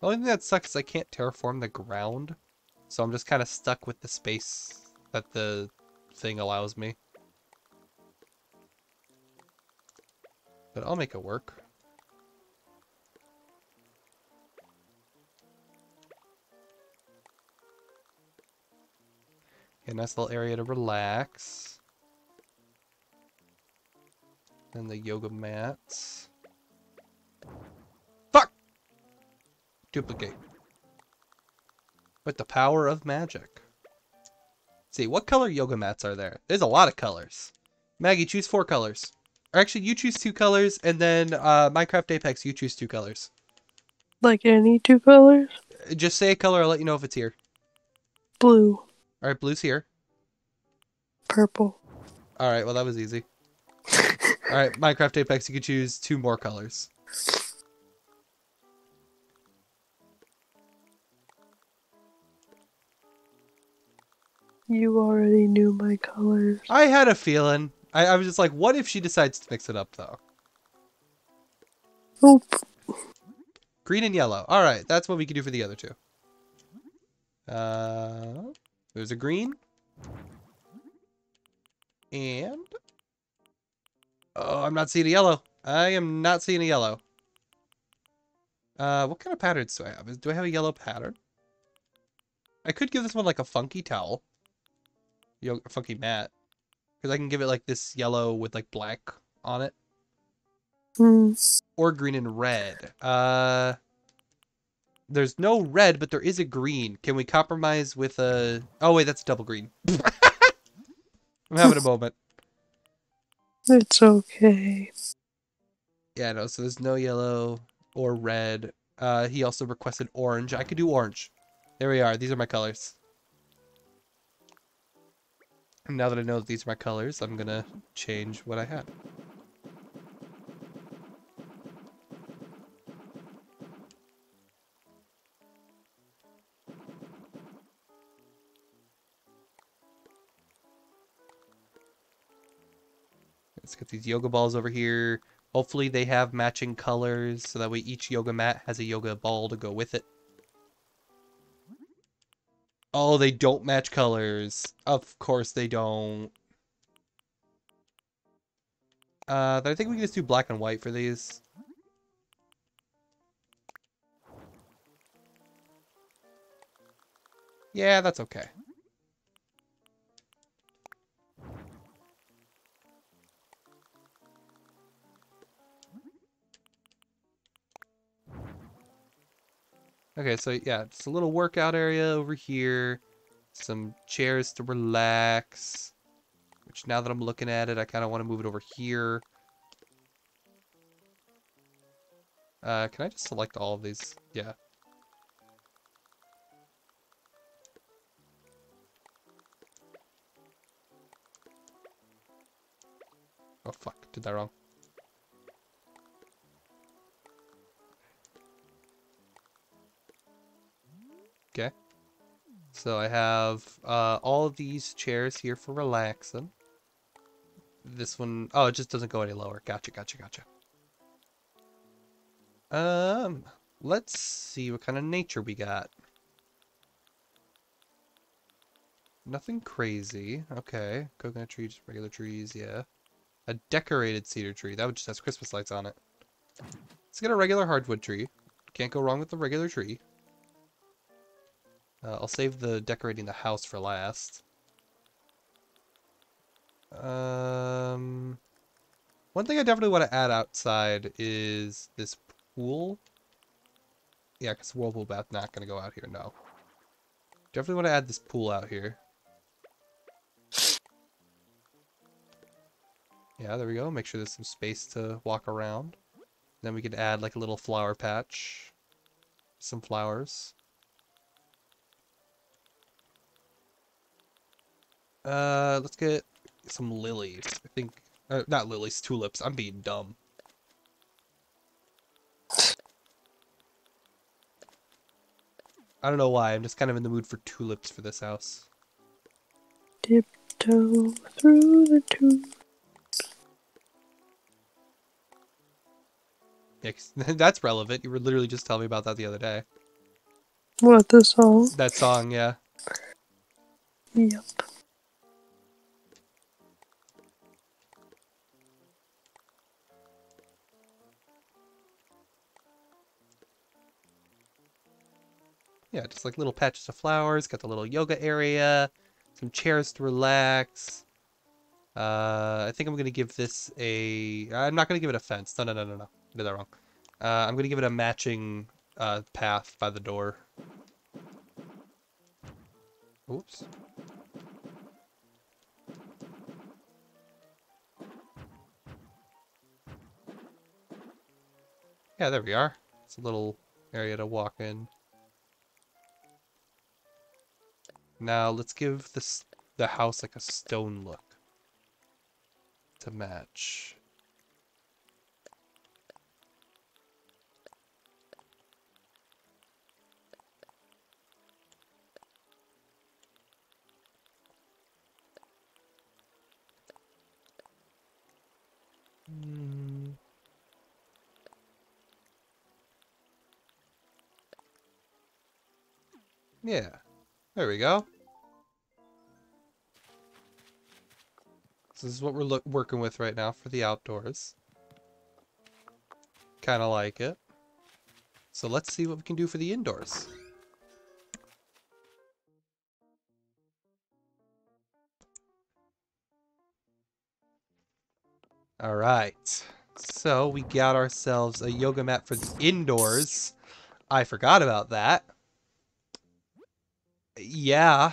The only thing that sucks is I can't terraform the ground, so I'm just kind of stuck with the space that the thing allows me. But I'll make it work. Okay, nice little area to relax. And the yoga mats. Fuck! Duplicate. With the power of magic. Let's see, what color yoga mats are there? There's a lot of colors. Maggie, choose 4 colors. Or actually, you choose 2 colors, and then Minecraft Apex, you choose 2 colors. Like any 2 colors? Just say a color, I'll let you know if it's here. Blue. Alright, blue's here. Purple. Alright, well that was easy. Alright, Minecraft Apex, you can choose 2 more colors. You already knew my colors. I had a feeling. I was just like, what if she decides to mix it up, though? Oop. Green and yellow. Alright, that's what we can do for the other 2. There's a green. And... oh, I'm not seeing a yellow. I am not seeing a yellow. What kind of patterns do I have? Do I have a yellow pattern? I could give this one like a funky towel. A funky mat. Because I can give it like this yellow with like black on it. Or green and red. There's no red, but there is a green. Can we compromise with a... oh, wait, that's double green. I'm having a moment. It's okay. Yeah, no, so there's no yellow or red. He also requested orange. I could do orange. There we are. These are my colors. And now that I know that these are my colors, I'm gonna change what I had. Let's get these yoga balls over here. Hopefully they have matching colors, so that way each yoga mat has a yoga ball to go with it. Oh, they don't match colors. Of course they don't. I think we can just do black and white for these. Yeah, that's okay. Okay, so yeah, it's a little workout area over here. Some chairs to relax. Which now that I'm looking at it, I kind of want to move it over here. Can I just select all of these? Yeah. Oh, fuck. Did that wrong. Okay. So I have all of these chairs here for relaxing. This one, oh, it just doesn't go any lower. Gotcha, gotcha, gotcha. Let's see what kind of nature we got. Nothing crazy. Okay. Coconut tree, just regular trees, yeah. A decorated cedar tree. That just has Christmas lights on it. Let's get a regular hardwood tree. Can't go wrong with the regular tree. I'll save the decorating the house for last. One thing I definitely want to add outside is this pool. Yeah, because whirlpool bath not going to go out here, no. Definitely want to add this pool out here. Yeah, there we go. Make sure there's some space to walk around. Then we could add like a little flower patch. Some flowers. Let's get some lilies. I think, not lilies, tulips. I'm being dumb. I don't know why. I'm just kind of in the mood for tulips for this house. Tiptoe through the tube. Yeah, 'cause that's relevant. You were literally just telling me about that the other day. What, the song? That song, yeah. Yep. Yeah, just like little patches of flowers. Got the little yoga area. Some chairs to relax. I think I'm going to give this a... I'm not going to give it a fence. No, no, no, no, no. I did that wrong. I'm going to give it a matching path by the door. Oops. Yeah, there we are. It's a little area to walk in. Now let's give the house like a stone look to match. Yeah, there we go. This is what we're working with right now for the outdoors. Kind of like it. So let's see what we can do for the indoors. All right. So we got ourselves a yoga mat for the indoors. I forgot about that. Yeah.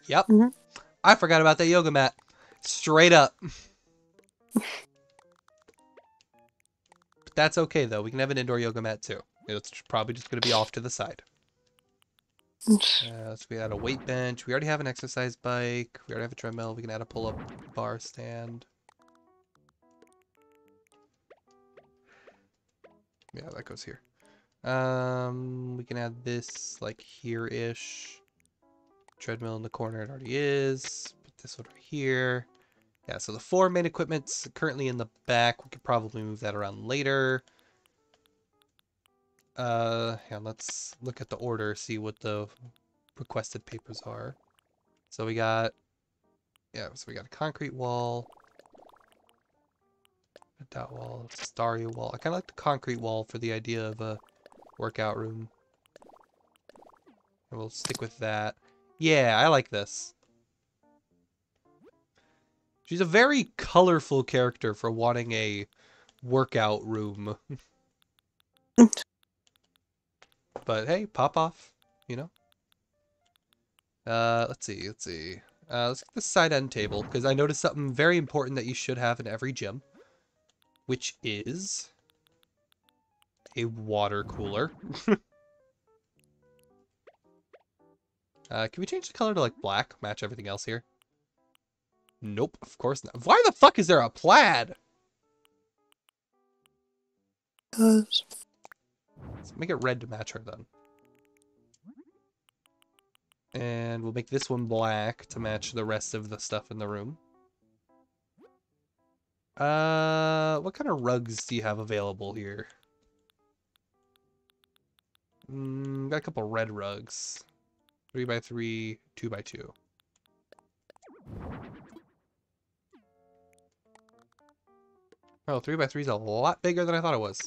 Yep. Mm-hmm. I forgot about that yoga mat. Straight up. But that's okay, though. We can have an indoor yoga mat, too. It's probably just going to be off to the side. So we add a weight bench. We already have an exercise bike. We already have a treadmill. We can add a pull-up bar stand. Yeah, that goes here. We can add this like here-ish. Treadmill in the corner, it already is. Put this one right here. Yeah, so the 4 main equipment's currently in the back. We could probably move that around later. Yeah, let's look at the order, see what the requested papers are. So we got, yeah, so we got a concrete wall, a dot wall, a starry wall. I kind of like the concrete wall for the idea of a workout room. And we'll stick with that. Yeah, I like this. She's a very colorful character for wanting a workout room. But hey, pop off, you know? Let's see. Let's get the side end table, because I noticed something very important that you should have in every gym, which is a water cooler. Can we change the color to like black? Match everything else here? Nope, of course not. Why the fuck is there a plaid? Because Let's make it red to match her then. And we'll make this one black to match the rest of the stuff in the room. What kind of rugs do you have available here? Got a couple red rugs. 3x3, 2x2. Oh, 3x3 is a lot bigger than I thought it was.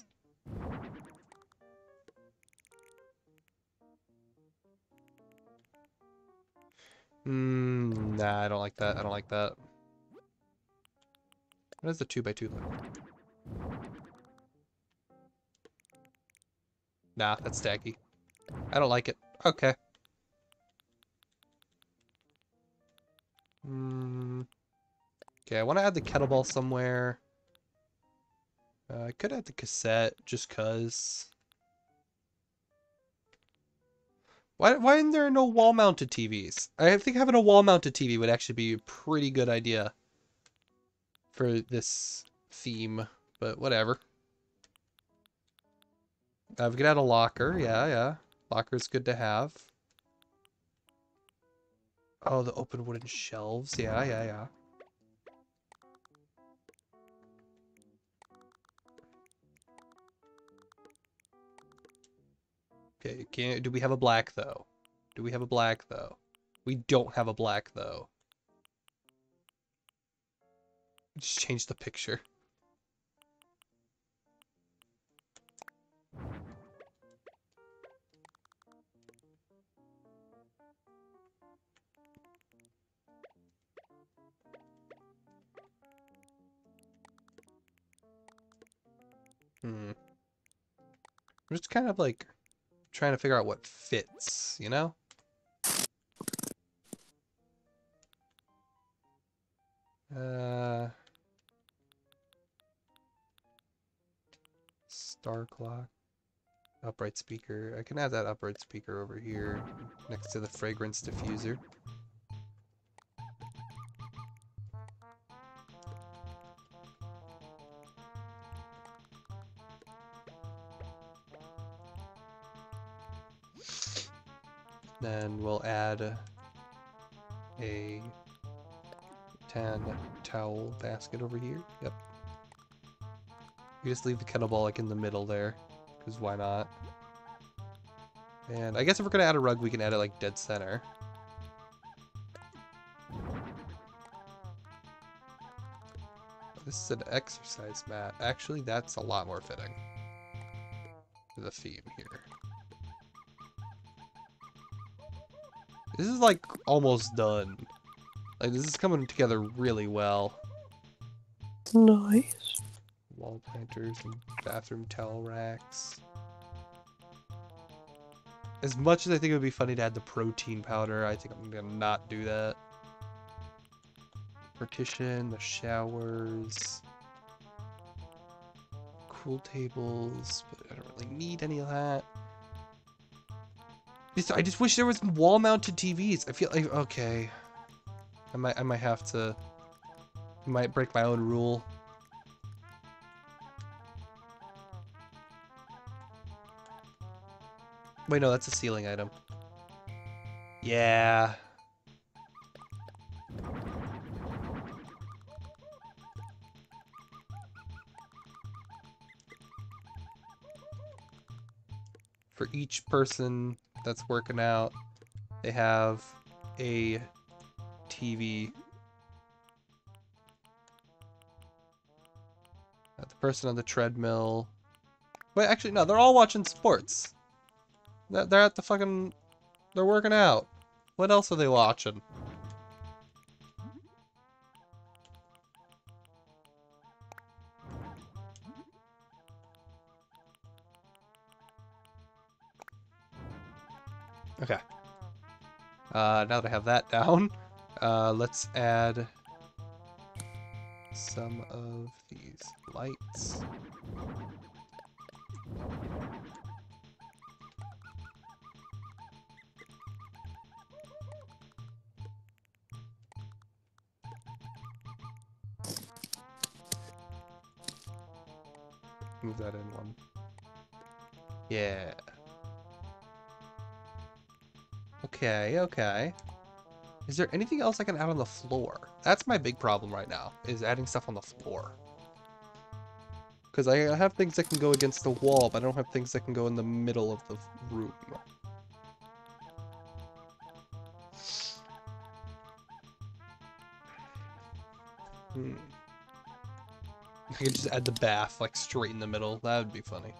Nah, I don't like that. I don't like that. What does the 2x2 look? Nah, that's staggy. I don't like it. Okay. Okay, I want to add the kettlebell somewhere. I could add the cassette, just cause. Why isn't there no wall-mounted TVs? I think having a wall-mounted TV would actually be a pretty good idea for this theme, but whatever. We could add a locker. Yeah. Locker's good to have. Oh, the open wooden shelves. Yeah. Okay, do we have a black, though? Do we have a black, though? We don't have a black, though. Just change the picture. I'm just kind of like trying to figure out what fits, you know? Star clock. Upright speaker. I can add that upright speaker over here next to the fragrance diffuser. Then we'll add a tan towel basket over here. Yep. You just leave the kettlebell like in the middle there, because why not? And I guess if we're gonna add a rug, we can add it like dead center. This is an exercise mat. Actually, that's a lot more fitting to the theme here. This is like almost done. Like this is coming together really well. Nice. Wall planters and bathroom towel racks. As much as I think it would be funny to add the protein powder, I think I'm gonna not do that. Partition, the showers. Cool tables, but I don't really need any of that. I just wish there was wall-mounted TVs. I feel like, okay. I might have to, I might break my own rule. Wait, no, that's a ceiling item. Yeah. For each person that's working out, they have a TV. The person on the treadmill. Wait, actually, no, they're all watching sports. They're at the fucking... They're working out. What else are they watching? Okay. Now that I have that down, let's add some of these lights. Move that in one. Yeah. Okay, okay. Is there anything else I can add on the floor? That's my big problem right now, is adding stuff on the floor. Because I have things that can go against the wall, but I don't have things that can go in the middle of the room. I could just add the bath, like, straight in the middle. That would be funny.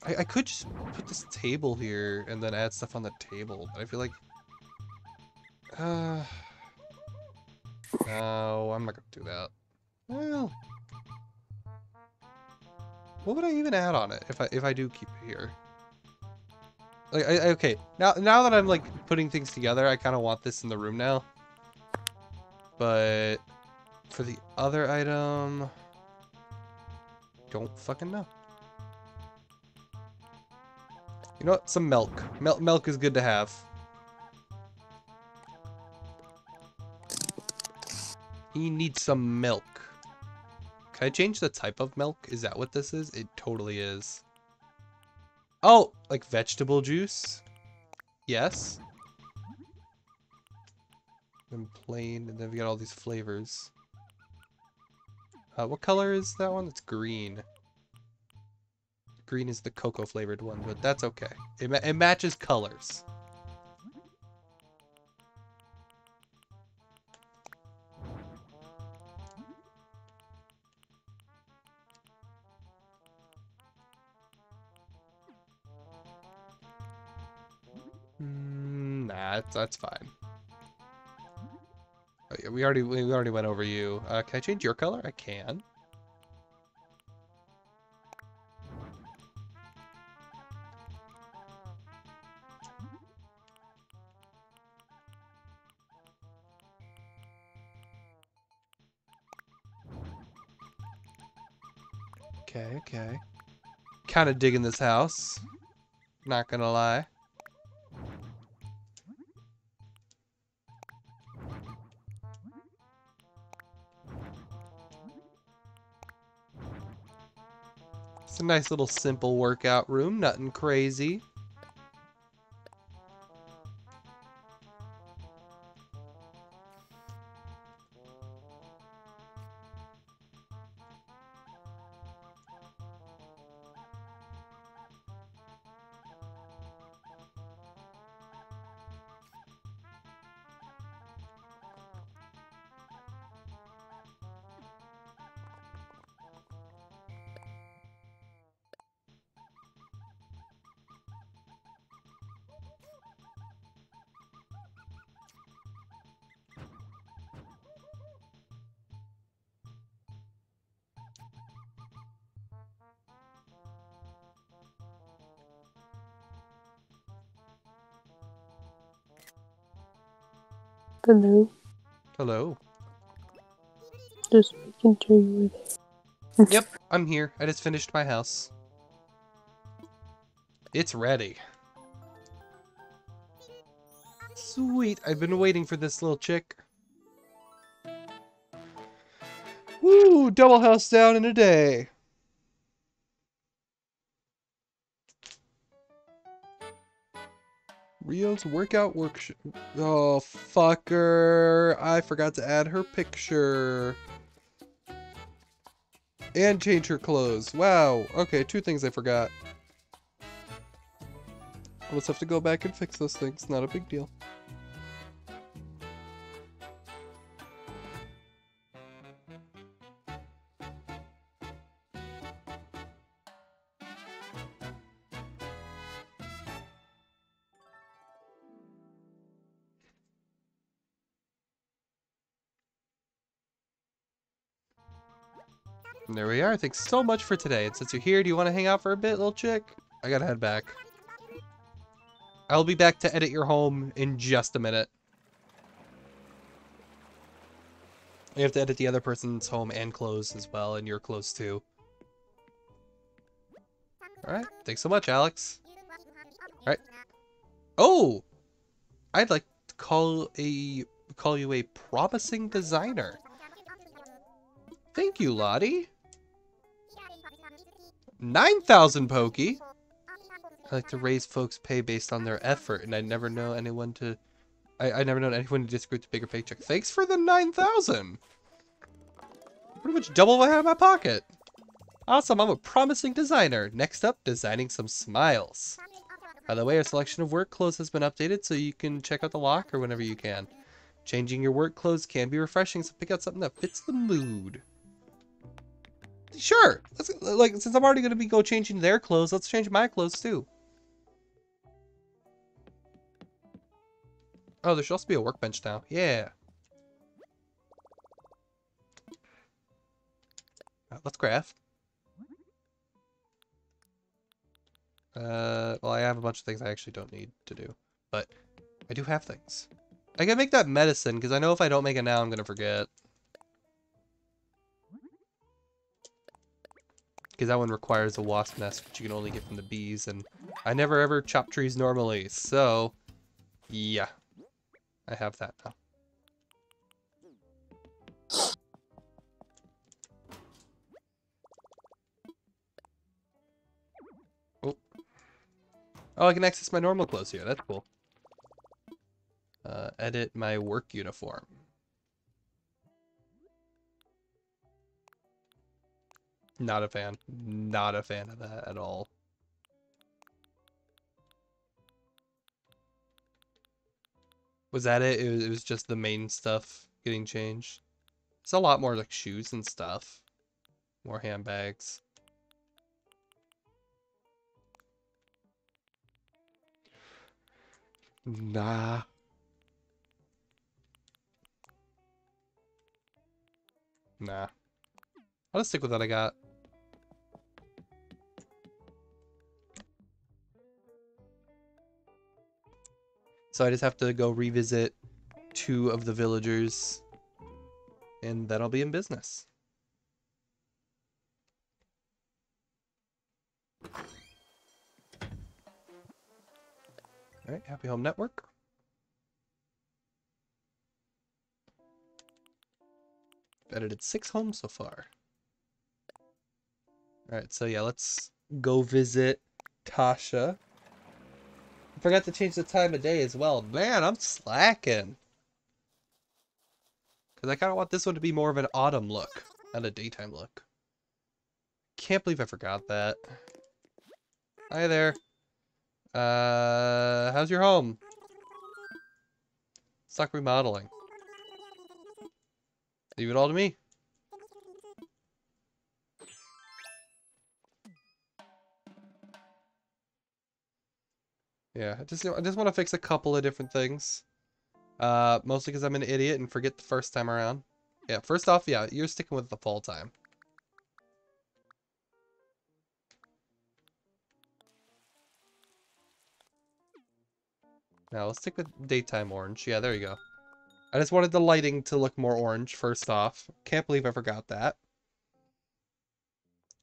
I could just put this table here and then add stuff on the table, but I feel like... No, I'm not gonna do that. Well... What would I even add on it if I do keep it here? Like, okay, now that I'm, like, putting things together, I kind of want this in the room now. But... For the other item... Don't fucking know. You know what? Some milk. Milk is good to have. He needs some milk. Can I change the type of milk? Is that what this is? It totally is. Oh, like vegetable juice? Yes. And plain, and then we got all these flavors. What color is that one? It's green. Green is the cocoa flavored one, but that's okay. It matches colors. Nah, that's fine. Oh, yeah, we already went over you. Can I change your color? I can. Okay, okay. Kind of digging this house. Not gonna lie. It's a nice little simple workout room. Nothing crazy. Hello. Hello. Just making sure you were there. Yep, I'm here. I just finished my house. It's ready. Sweet. I've been waiting for this little chick. Woo! Double house down in a day. Rio's workout workshop. Oh, fucker. I forgot to add her picture. And change her clothes. Wow. Okay, two things I forgot. I'll just have to go back and fix those things. Not a big deal. And there we are. Thanks so much for today. And since you're here, do you want to hang out for a bit, little chick? I gotta head back. I'll be back to edit your home in just a minute. You have to edit the other person's home and clothes as well, and your clothes too. Alright, thanks so much, Alex. Alright. Oh! I'd like to call you a promising designer. Thank you, Lottie. 9,000 Pokey. I like to raise folks' pay based on their effort, and I never know anyone to... I never known anyone to disagree with the bigger paycheck. Thanks for the 9,000. Pretty much double what I have in my pocket. Awesome, I'm a promising designer. Next up, designing some smiles. By the way, our selection of work clothes has been updated, so you can check out the locker whenever you can. Changing your work clothes can be refreshing, so pick out something that fits the mood. Sure. Since I'm already gonna go changing their clothes, let's change my clothes too. Oh, there should also be a workbench now. Yeah. Let's craft. Well, I have a bunch of things I actually don't need to do, but I do have things. I can make that medicine, because I know if I don't make it now, I'm gonna forget. Because that one requires a wasp nest, which you can only get from the bees, and I never ever chop trees normally, so yeah. I have that now. Oh. Oh, I can access my normal clothes here. That's cool. Edit my work uniform. Not a fan. Not a fan of that at all. Was that it? It was just the main stuff getting changed. It's a lot more like shoes and stuff. More handbags. Nah. Nah. I'll just stick with what I got. So I just have to go revisit 2 of the villagers, and then I'll be in business. Alright, Happy Home Network. Edited 6 homes so far. Alright, so yeah, let's go visit Tasha. I forgot to change the time of day as well. Man, I'm slacking. Because I kind of want this one to be more of an autumn look, not a daytime look. Can't believe I forgot that. Hi there. How's your home? Suck remodeling. Leave it all to me. Yeah, I just want to fix a couple of different things. Mostly because I'm an idiot and forget the first time around. Yeah, first off, yeah, you're sticking with the fall time. Now let's stick with daytime orange. Yeah, there you go. I just wanted the lighting to look more orange, first off. Can't believe I forgot that.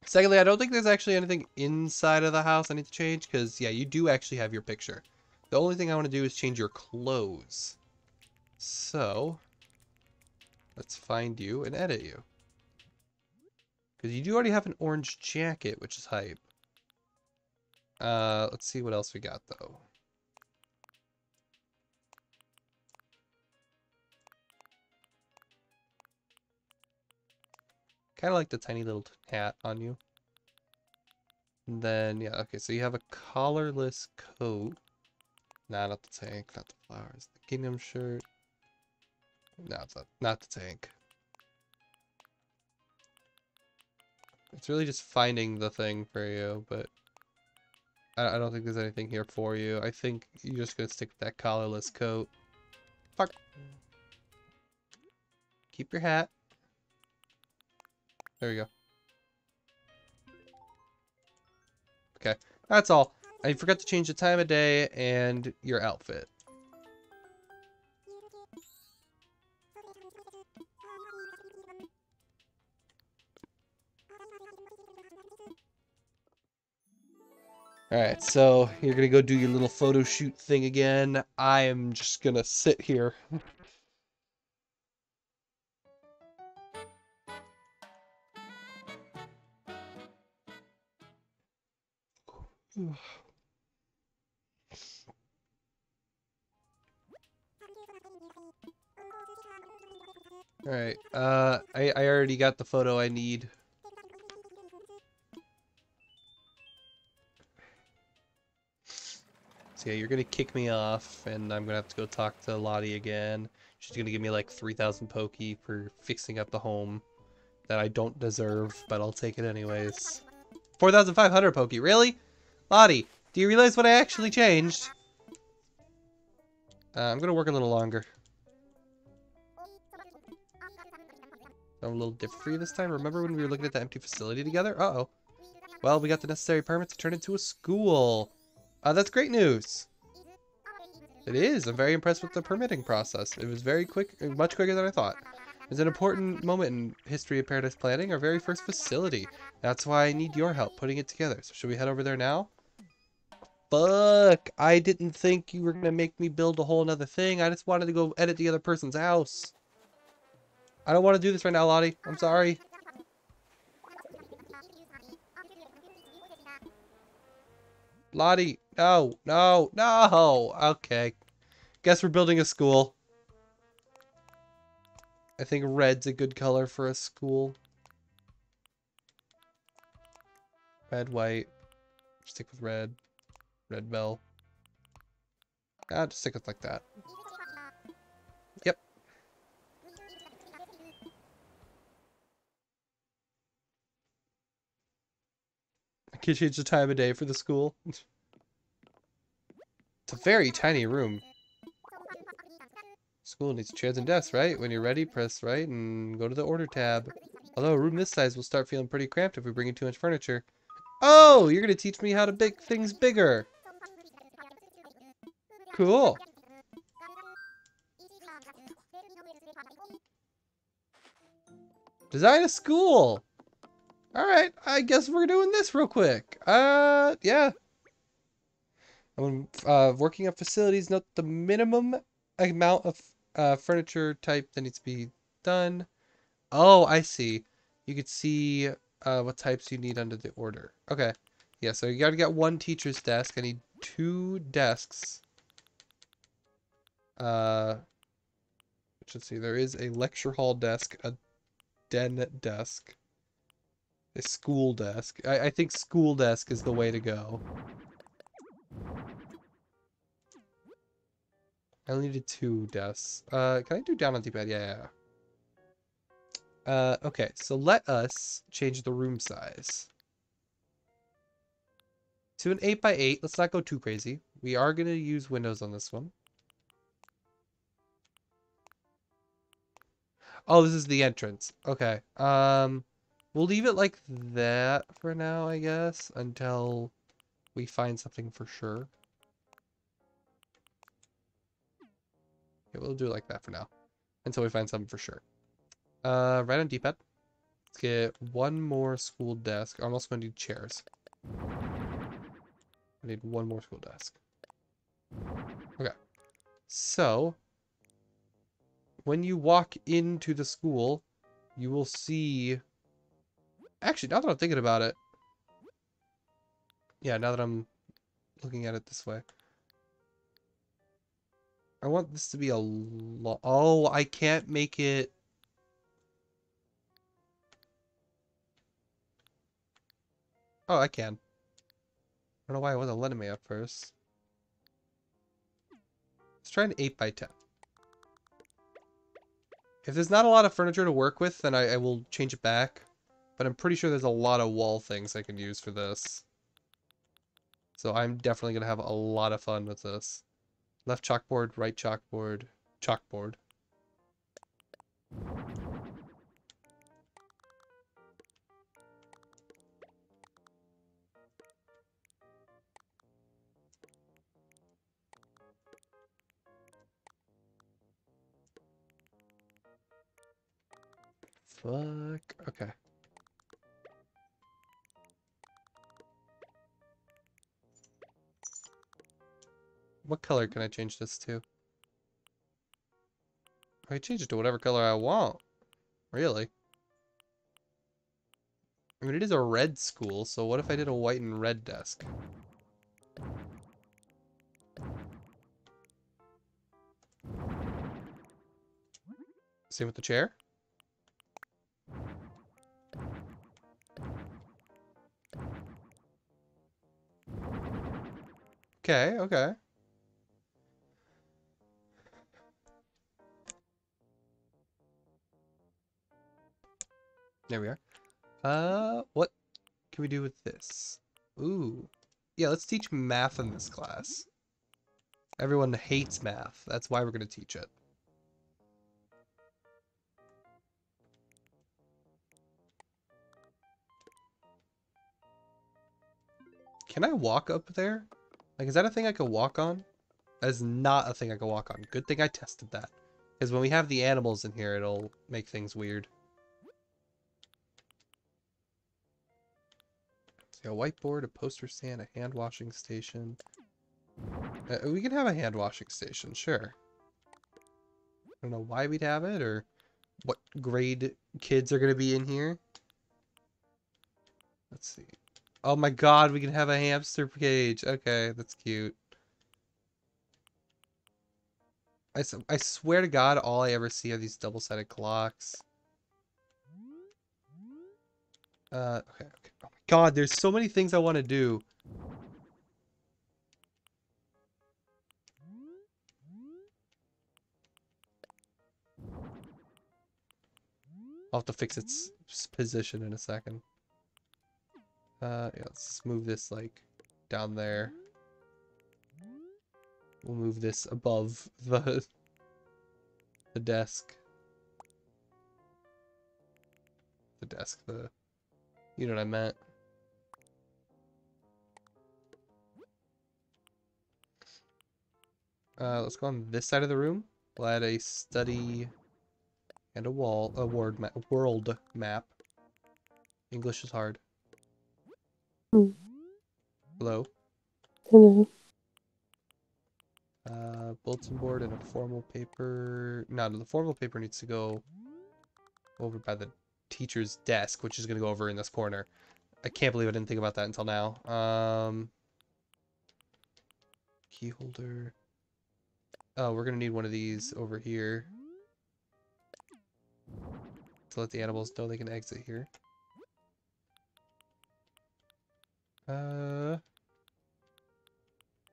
Secondly, I don't think there's actually anything inside of the house I need to change, because, yeah, you do actually have your picture. The only thing I want to do is change your clothes. So, let's find you and edit you. Because you do already have an orange jacket, which is hype. Let's see what else we got, though. Kind of like the tiny little hat on you. And then, yeah, okay, so you have a collarless coat. Nah, not the tank, not the flowers. The kingdom shirt. No, it's not the tank. It's really just finding the thing for you, but I don't think there's anything here for you. I think you're just gonna stick with that collarless coat. Fuck. Keep your hat. There we go. Okay, that's all. I forgot to change the time of day and your outfit. Alright, so you're gonna go do your little photo shoot thing again. I am just gonna sit here. Alright, I already got the photo I need. So yeah, you're gonna kick me off, and I'm gonna have to go talk to Lottie again. She's gonna give me like 3,000 Poke for fixing up the home that I don't deserve, but I'll take it anyways. 4,500 Poke, really? Lottie, do you realize what I actually changed? I'm gonna work a little longer. I'm a little different for you this time. Remember when we were looking at the empty facility together? Uh-oh. Well, we got the necessary permits to turn it into a school. That's great news. It is. I'm very impressed with the permitting process. It was very quick, much quicker than I thought. It's an important moment in history of Paradise Planning, our very first facility. That's why I need your help putting it together. So should we head over there now? Fuck, I didn't think you were going to make me build a whole nother thing. I just wanted to go edit the other person's house. I don't want to do this right now, Lottie. I'm sorry. Lottie, no, no, no. Okay. Guess we're building a school. I think red's a good color for a school. Red, white. Stick with red. Red bell. Just stick with like that. Yep. I can change the time of day for the school. It's a very tiny room. School needs chairs and desks, right? When you're ready, press right and go to the order tab. Although a room this size will start feeling pretty cramped if we bring in too much furniture. Oh, you're gonna teach me how to make things bigger. Cool. Design a school. All right, I guess we're doing this real quick. Yeah. I'm working on facilities. Note the minimum amount of furniture type that needs to be done. Oh, I see. You could see what types you need under the order. Okay. Yeah, so you gotta get one teacher's desk. I need 2 desks. Uh, let's see. There is a lecture hall desk, a den desk, a school desk. I think school desk is the way to go. I only needed 2 desks. Can I do down on D-pad? Yeah. Okay, so let us change the room size to an 8 by 8. Let's not go too crazy. We are going to use windows on this one. Oh, this is the entrance. Okay. We'll leave it like that for now, I guess, until we find something for sure. Okay, we'll do it like that for now, until we find something for sure. Right on D-pad. Let's get one more school desk. I'm also going to need chairs. I need one more school desk. Okay. So, when you walk into the school, you will see... Actually, now that I'm thinking about it... Yeah, now that I'm looking at it this way. I want this to be a lot... Oh, I can't make it... Oh, I can. I don't know why it wasn't letting me at first. Let's try an 8 by 10. If there's not a lot of furniture to work with, then I will change it back. But I'm pretty sure there's a lot of wall things I can use for this. So I'm definitely going to have a lot of fun with this. Left chalkboard, right chalkboard, chalkboard. Fuck. Okay. What color can I change this to? I can change it to whatever color I want. Really? I mean, it is a red school, so what if I did a white and red desk? Same with the chair? Okay, okay. There we are. What can we do with this? Ooh. Yeah, let's teach math in this class. Everyone hates math. That's why we're going to teach it. Can I walk up there? Like, is that a thing I could walk on? That is not a thing I can walk on. Good thing I tested that. Because when we have the animals in here, it'll make things weird. See, a whiteboard, a poster stand, a hand washing station. We can have a hand washing station, sure. I don't know why we'd have it or what grade kids are going to be in here. Let's see. Oh my god, we can have a hamster cage. Okay, that's cute. I swear to god, all I ever see are these double-sided clocks. Okay. Oh my god, there's so many things I want to do. I'll have to fix its position in a second. Yeah, let's move this, like, down there. We'll move this above the desk. The desk, you know what I meant. Let's go on this side of the room. We'll add a study and a world map. English is hard. Mm. Hello? Hello. Bulletin board and a formal paper. No, the formal paper needs to go over by the teacher's desk, which is going to go over in this corner. I can't believe I didn't think about that until now. Key holder. Oh, we're going to need one of these over here to let the animals know they can exit here.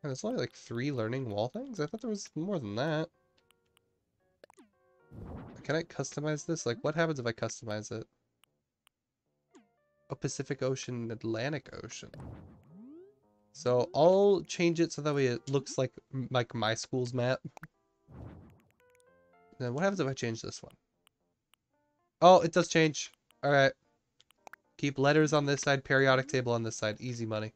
There's only like 3 learning wall things? I thought there was more than that. Can I customize this? Like, what happens if I customize it? Oh, Pacific Ocean, Atlantic Ocean. So I'll change it so that way it looks like my school's map. Then what happens if I change this one? Oh, it does change. Alright. Keep letters on this side, periodic table on this side. Easy money.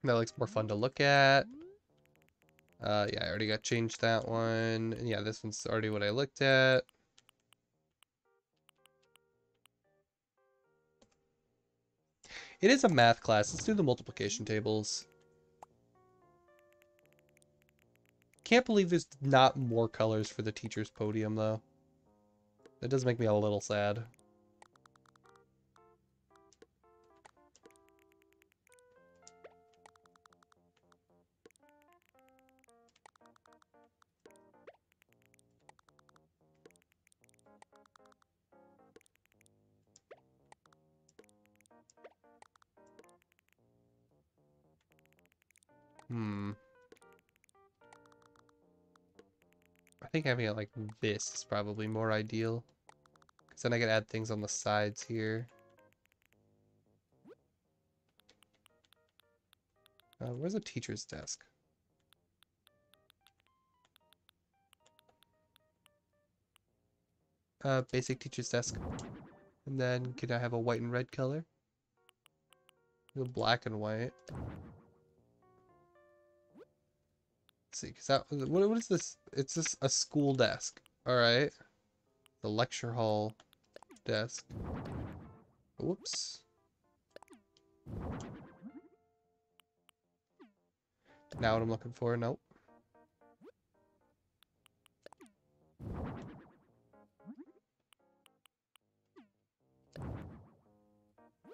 That looks more fun to look at. Yeah, I already got changed that one. And yeah, this one's already what I looked at. It is a math class. Let's do the multiplication tables. Can't believe there's not more colors for the teacher's podium, though. That does make me a little sad. I think having it like this is probably more ideal. Because then I can add things on the sides here. Where's the teacher's desk? Basic teacher's desk. And then can I have a white and red color? Go black and white. Let's see, cause that what is this? It's just a school desk. Alright. The lecture hall desk. Whoops. Now what I'm looking for? Nope.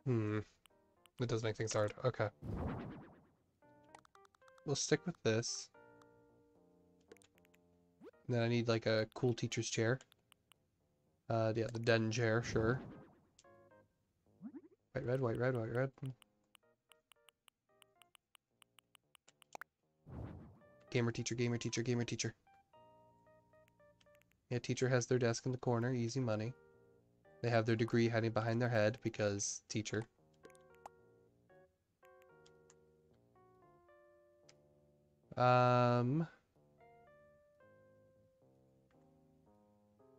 That does make things hard. Okay. We'll stick with this. And then I need like a cool teacher's chair. Yeah, the den chair, sure. White, red, white, red, white, red. Gamer teacher, gamer teacher, gamer teacher. Yeah, teacher has their desk in the corner, easy money. They have their degree hiding behind their head because teacher.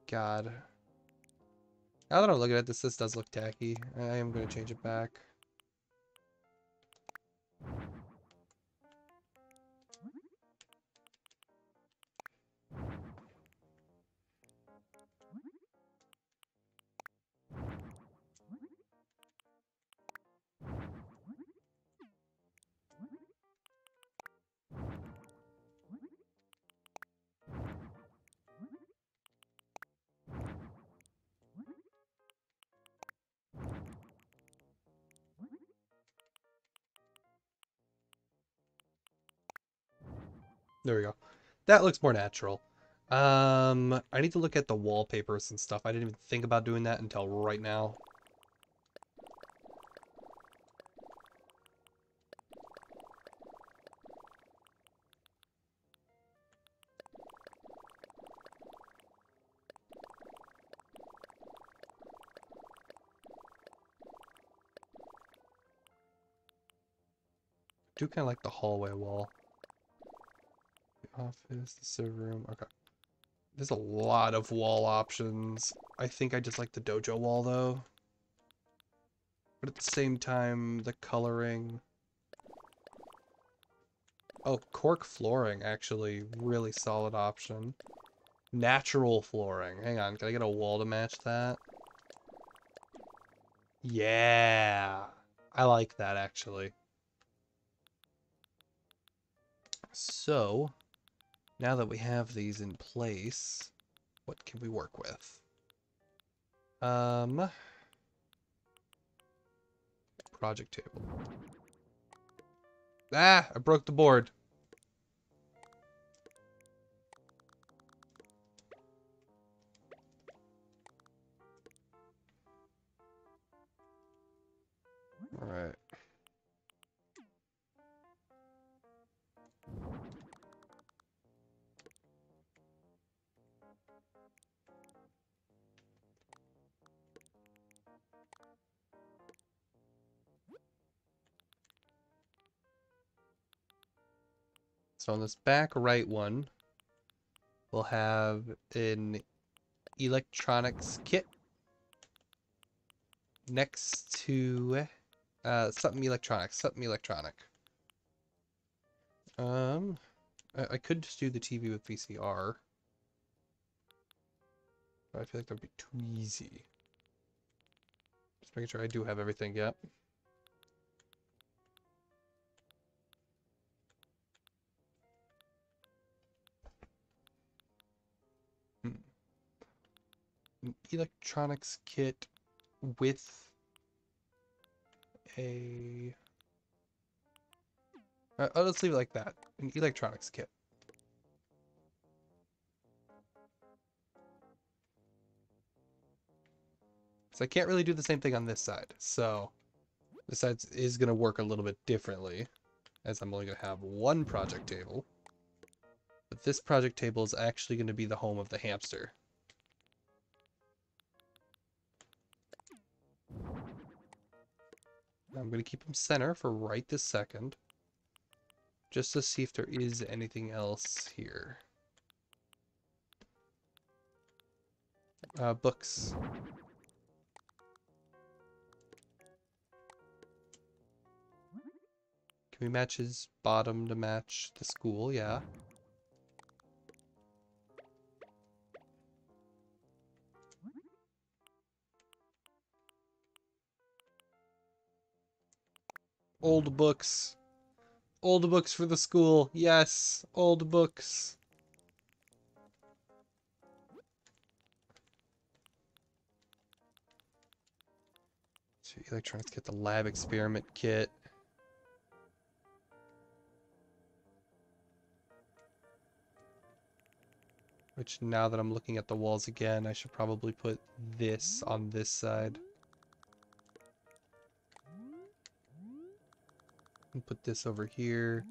God. Now that I'm looking at this, this does look tacky. I am going to change it back. There we go. That looks more natural. I need to look at the wallpapers and stuff. I didn't even think about doing that until right now. I do kind of like the hallway wall. The office, the server room. Okay. There's a lot of wall options. I think I just like the dojo wall though. But at the same time, the coloring. Oh, cork flooring, actually. Really solid option. Natural flooring. Hang on, can I get a wall to match that? Yeah. I like that, actually. So, now that we have these in place, what can we work with? Project table. Ah, I broke the board. All right. So on this back right one, we'll have an electronics kit next to something electronic. Um, I could just do the TV with VCR, but I feel like that'd be too easy. Just making sure I do have everything. Yep. Hmm. An electronics kit with a. Oh, let's leave it like that. An electronics kit. So I can't really do the same thing on this side. So this side is going to work a little bit differently, as I'm only going to have one project table. But this project table is actually going to be the home of the hamster. I'm going to keep him center for right this second, just to see if there is anything else here. Books. Can we match his bottom to match the school? Yeah. Old books. Old books for the school. Yes, old books. So electronics kit, the lab experiment kit. Which, now that I'm looking at the walls again, I should probably put this on this side. And put this over here.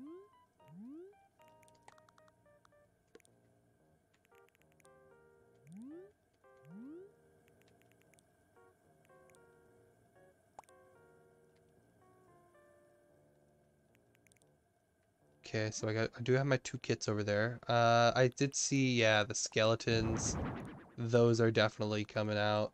Okay, so I do have my two kits over there. I did see, yeah, the skeletons. Those are definitely coming out.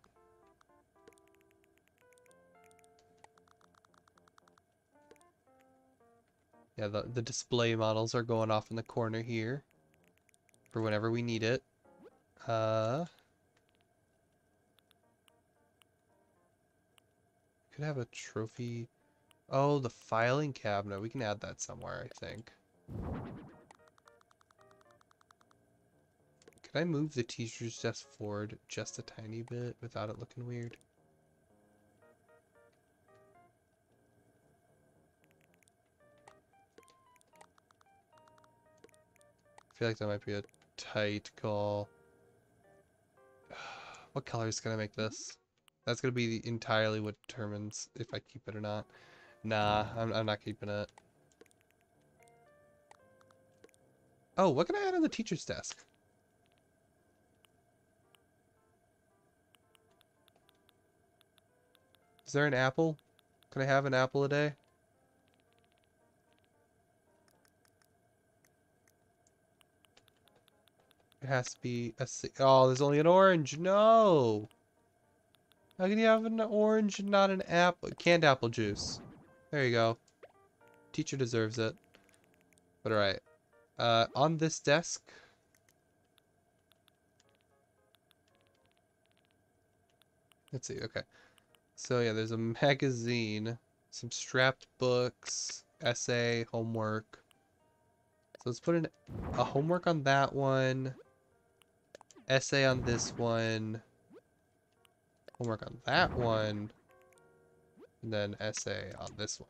Yeah, the display models are going off in the corner here for whenever we need it. Could have a trophy. Oh, the filing cabinet. We can add that somewhere, I think. Could I move the teacher's desk forward just a tiny bit without it looking weird? I feel like that might be a tight call. What color is gonna make this? That's gonna be entirely what determines if I keep it or not. Nah, I'm not keeping it. Oh, what can I add on the teacher's desk? Is there an apple? Can I have an apple a day? There has to be a... Oh, there's only an orange. No! How can you have an orange and not an apple? Canned apple juice. There you go. Teacher deserves it. But alright. On this desk... Let's see, okay. So yeah, there's a magazine, some strapped books, essay, homework. So let's put a homework on that one, essay on this one, homework on that one, and then essay on this one.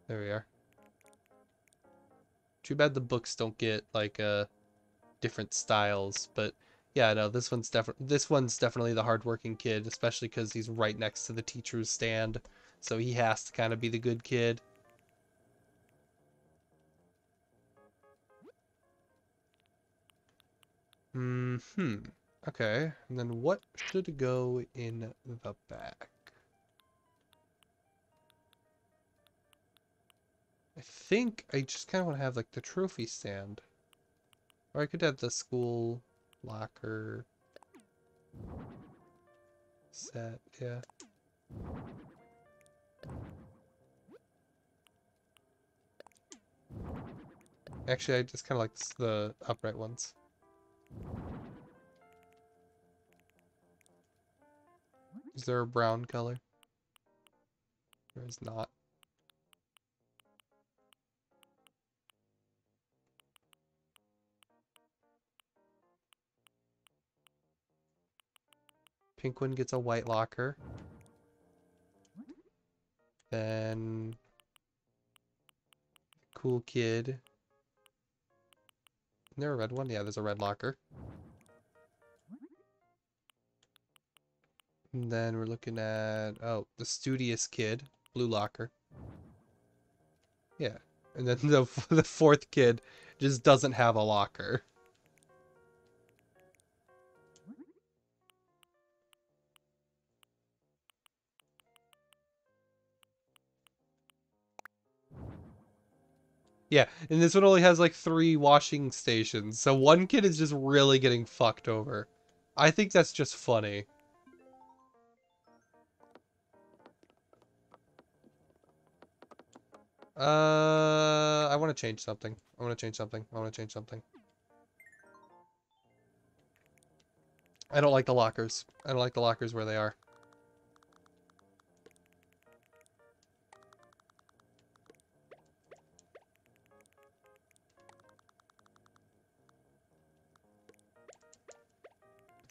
There we are. Too bad the books don't get like different styles, but yeah, no, this one's definitely the hardworking kid, especially because he's right next to the teacher's stand, so he has to kind of be the good kid. Okay, and then what should go in the back? I think I just kind of want to have like the trophy stand. Or I could have the school locker set, yeah. Actually, I just kind of like the upright ones. Is there a brown color? There is not. Pink one gets a white locker. Then cool kid. Isn't there a red one? Yeah, there's a red locker. And then we're looking at, oh, the studious kid, blue locker. Yeah. And then the fourth kid just doesn't have a locker. Yeah, and this one only has like 3 washing stations, so one kid is just really getting fucked over. I think that's just funny. I want to change something. I want to change something. I want to change something. I don't like the lockers. I don't like the lockers where they are.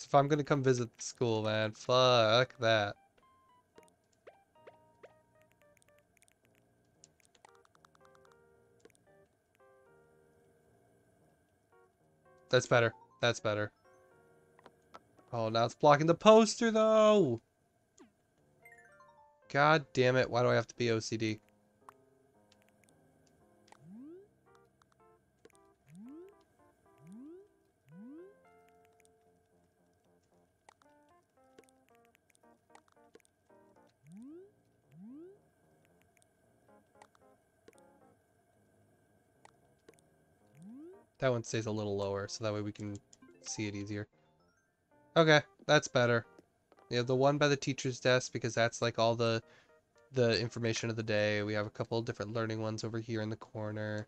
If I'm gonna come visit the school, man, fuck that. That's better. That's better. Oh, now it's blocking the poster, though! God damn it, why do I have to be OCD? That one stays a little lower, so that way we can see it easier. Okay, that's better. You have the one by the teacher's desk, because that's like all the information of the day. We have a couple of different learning ones over here in the corner.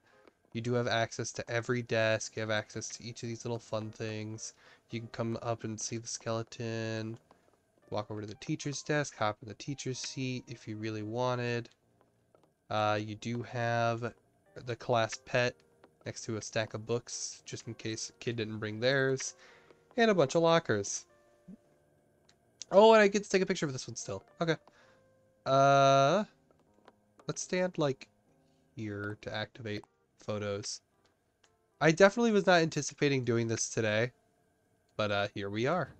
You do have access to every desk. You have access to each of these little fun things. You can come up and see the skeleton. Walk over to the teacher's desk. Hop in the teacher's seat if you really wanted. You do have the class pet next to a stack of books, just in case a kid didn't bring theirs. And a bunch of lockers. Oh, and I get to take a picture of this one still. Okay. Uh, let's stand, like, here to activate photos. I definitely was not anticipating doing this today, but here we are.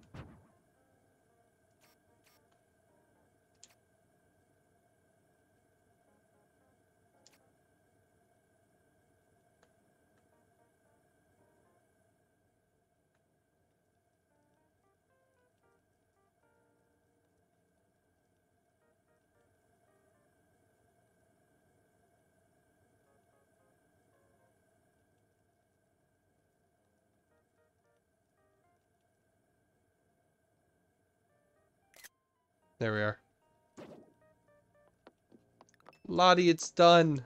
There we are. Lottie, it's done.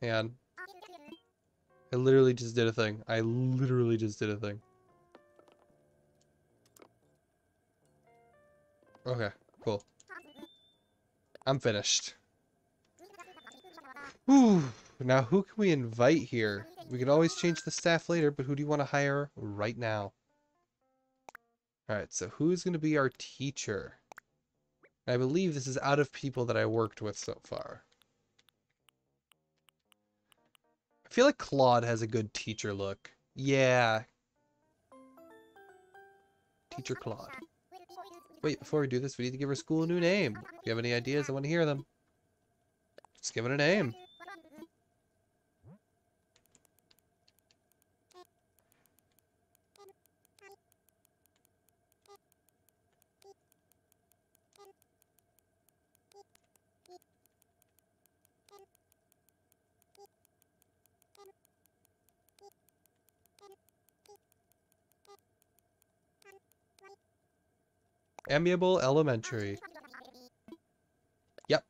Man. I literally just did a thing. I literally just did a thing. Okay, cool. I'm finished. Whew. Now, who can we invite here? We can always change the staff later, but who do you want to hire right now? Alright, so who's going to be our teacher? I believe this is out of people that I worked with so far. I feel like Claude has a good teacher look. Yeah. Teacher Claude. Wait, before we do this, we need to give our school a new name. If you have any ideas, I want to hear them. Just give it a name. Amiable Elementary. Yep.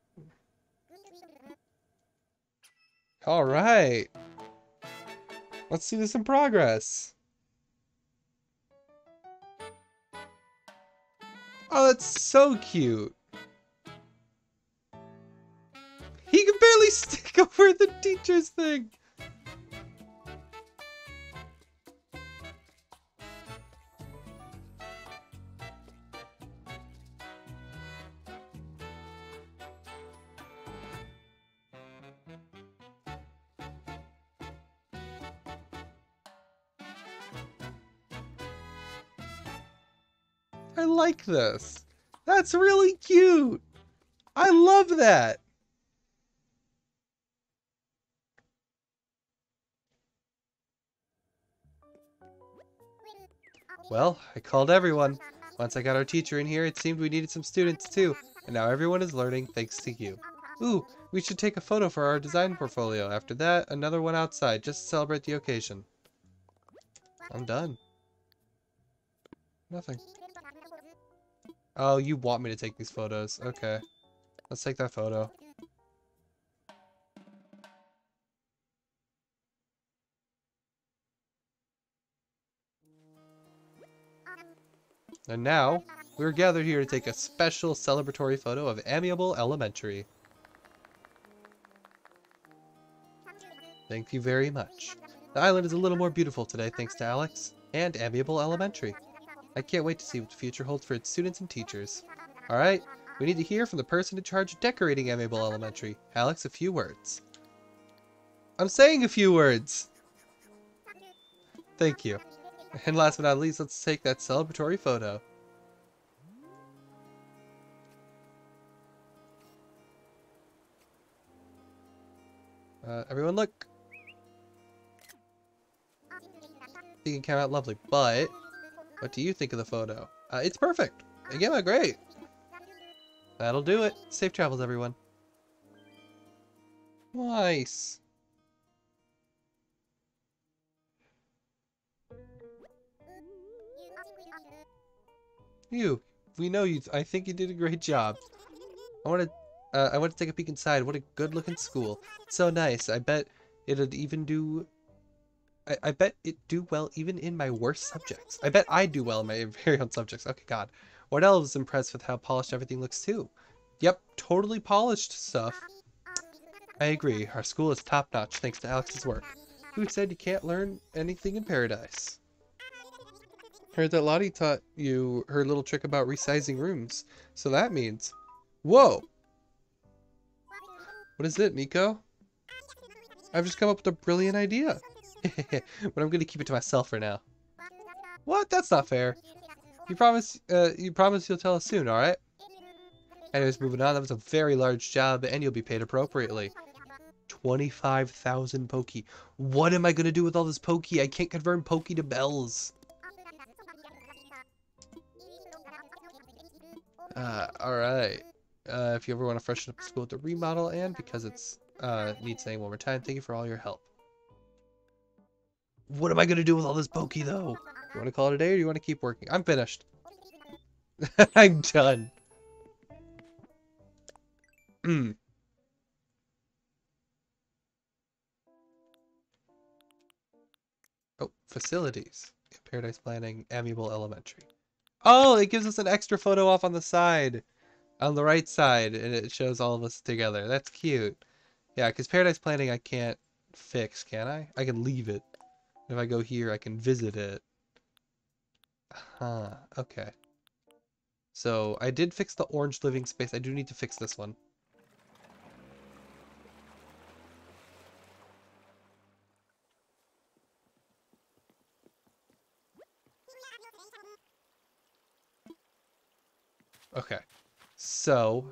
Alright. Let's see this in progress. Oh, that's so cute. He can barely stick over the teacher's thing. I like this. That's really cute. I love that. Well, I called everyone. Once I got our teacher in here, it seemed we needed some students too. And now everyone is learning thanks to you. Ooh, we should take a photo for our design portfolio. After that, another one outside, just to celebrate the occasion. I'm done. Nothing. Oh, you want me to take these photos. Okay. Let's take that photo. And now, we're gathered here to take a special celebratory photo of Amiable Elementary. Thank you very much. The island is a little more beautiful today thanks to Alex and Amiable Elementary. I can't wait to see what the future holds for its students and teachers. Alright, we need to hear from the person in charge of decorating Amiable Elementary. Alex, a few words. I'm saying a few words! Thank you. And last but not least, let's take that celebratory photo. Everyone look! I think it came out lovely, but what do you think of the photo? It's perfect! It came out great! That'll do it. Safe travels, everyone. Nice! We know you. I think you did a great job. I want to take a peek inside. What a good-looking school. It's so nice. I bet it'd even do. I bet it do well even in my worst subjects. I bet I do well in my very own subjects. Okay, God. Wardell was impressed with how polished everything looks too. Yep, totally polished stuff. I agree. Our school is top-notch thanks to Alex's work. Who said you can't learn anything in paradise? Heard that Lottie taught you her little trick about resizing rooms. So that means... Whoa! What is it, Nico? I've just come up with a brilliant idea. But I'm going to keep it to myself for now. What? That's not fair. You promise you'll tell us soon, alright? Anyways, moving on. That was a very large job, and you'll be paid appropriately. 25,000 Poke. What am I going to do with all this Poke? I can't convert Poke to bells. Alright. If you ever want to freshen up the school with the remodel, and because it's needs saying one more time, thank you for all your help. What am I going to do with all this Poke, though? You want to call it a day, or do you want to keep working? I'm finished. I'm done. Oh, facilities. Paradise Planning, Amiable Elementary. Oh, it gives us an extra photo off on the side. On the right side, and it shows all of us together. That's cute. Yeah, because Paradise Planning I can't fix, can I? I can leave it. If I go here, I can visit it. Huh, okay. So, I did fix the orange living space. I do need to fix this one. Okay. So,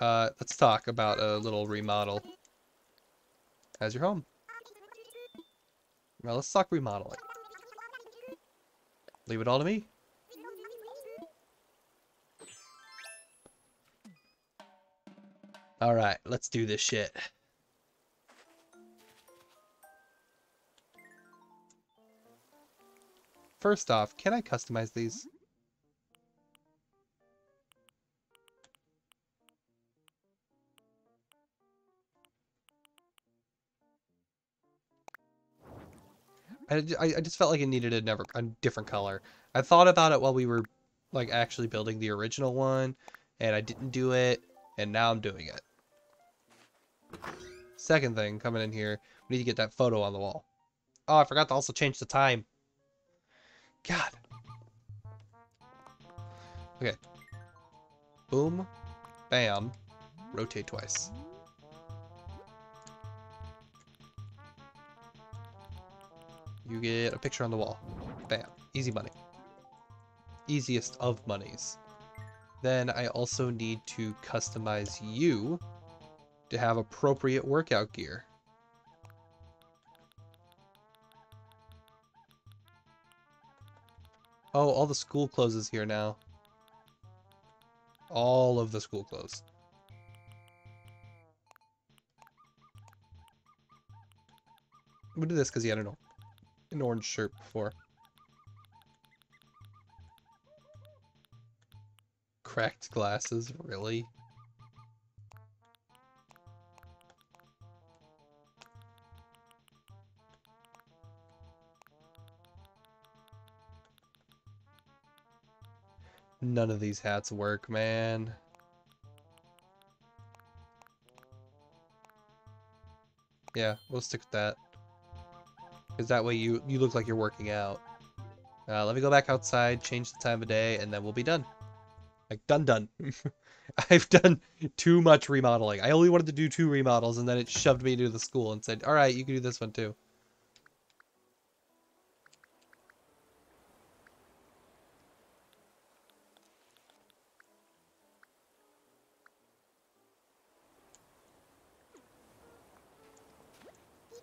let's talk about a little remodel. How's your home? Well, let's talk remodeling. Leave it all to me. Alright, let's do this shit. First off, can I customize these? I just felt like it needed a different color. I thought about it while we were like actually building the original one, and I didn't do it, and now I'm doing it. Second thing, coming in here, we need to get that photo on the wall. Oh, I forgot to also change the time. God. Okay. Boom. Bam. Rotate twice. You get a picture on the wall. Bam. Easy money. Easiest of monies. Then I also need to customize you to have appropriate workout gear. Oh, all the school clothes is here now. All of the school clothes. We'll do this because he had an orange shirt before. Cracked glasses, really? None of these hats work, man. Yeah, we'll stick with that. Because that way you look like you're working out. Let me go back outside, change the time of day, and then we'll be done. Like, done. I've done too much remodeling. I only wanted to do 2 remodels, and then it shoved me into the school and said, alright, you can do this one too.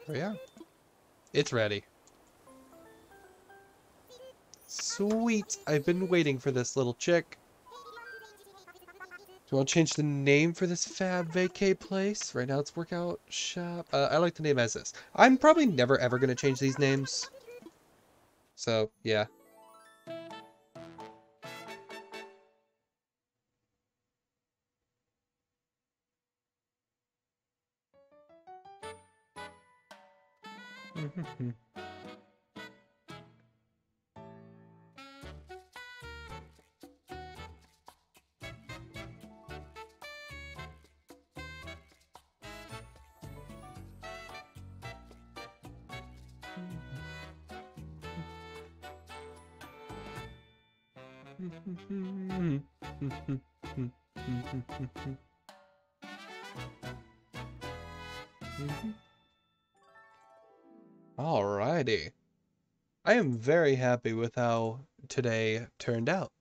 Oh yeah. It's ready. Sweet! I've been waiting for this little chick. Do you want to change the name for this fab vacay place? Right now it's workout shop. I like the name as is. I'm probably never ever going to change these names. So, yeah. Alrighty. I am very happy with how today turned out.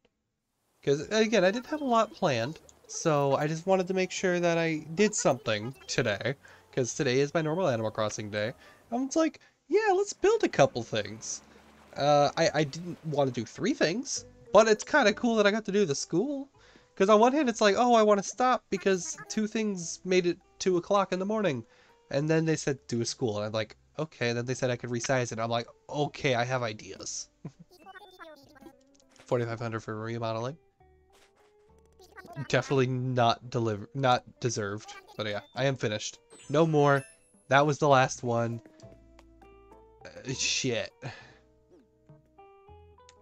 Because, again, I didn't have a lot planned, so I just wanted to make sure that I did something today. Because today is my normal Animal Crossing day. I was like, yeah, let's build a couple things. I didn't want to do 3 things, but it's kind of cool that I got to do the school. Because on one hand, it's like, oh, I want to stop because 2 things made it 2 o'clock in the morning. And then they said, do a school. And I'm like, okay. And then they said I could resize it. I'm like, okay, I have ideas. 4,500 for remodeling. Definitely not deserved. But yeah, I am finished. No more. That was the last one. Shit.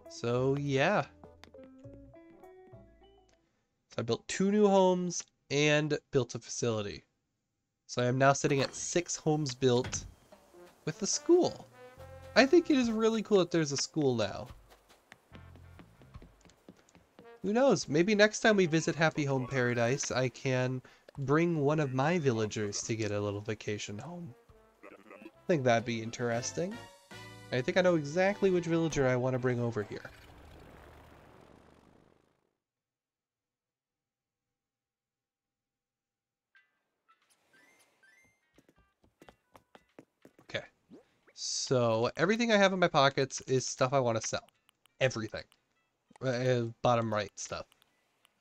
So yeah. So I built 2 new homes and built a facility. So I am now sitting at 6 homes built with a school. I think it is really cool that there's a school now. Who knows? Maybe next time we visit Happy Home Paradise, I can bring one of my villagers to get a little vacation home. I think that'd be interesting. I think I know exactly which villager I want to bring over here. Okay. So everything I have in my pockets is stuff I want to sell. Everything. Bottom right stuff.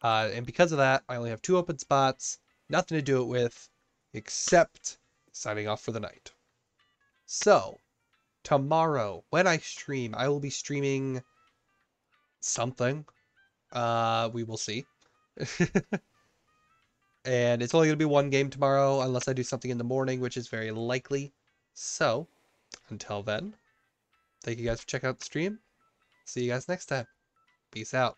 And because of that, I only have 2 open spots. Nothing to do it with, except signing off for the night. So, tomorrow, when I stream, I will be streaming something. We will see. And it's only going to be 1 game tomorrow, unless I do something in the morning, which is very likely. So, until then, thank you guys for checking out the stream. See you guys next time. Peace out.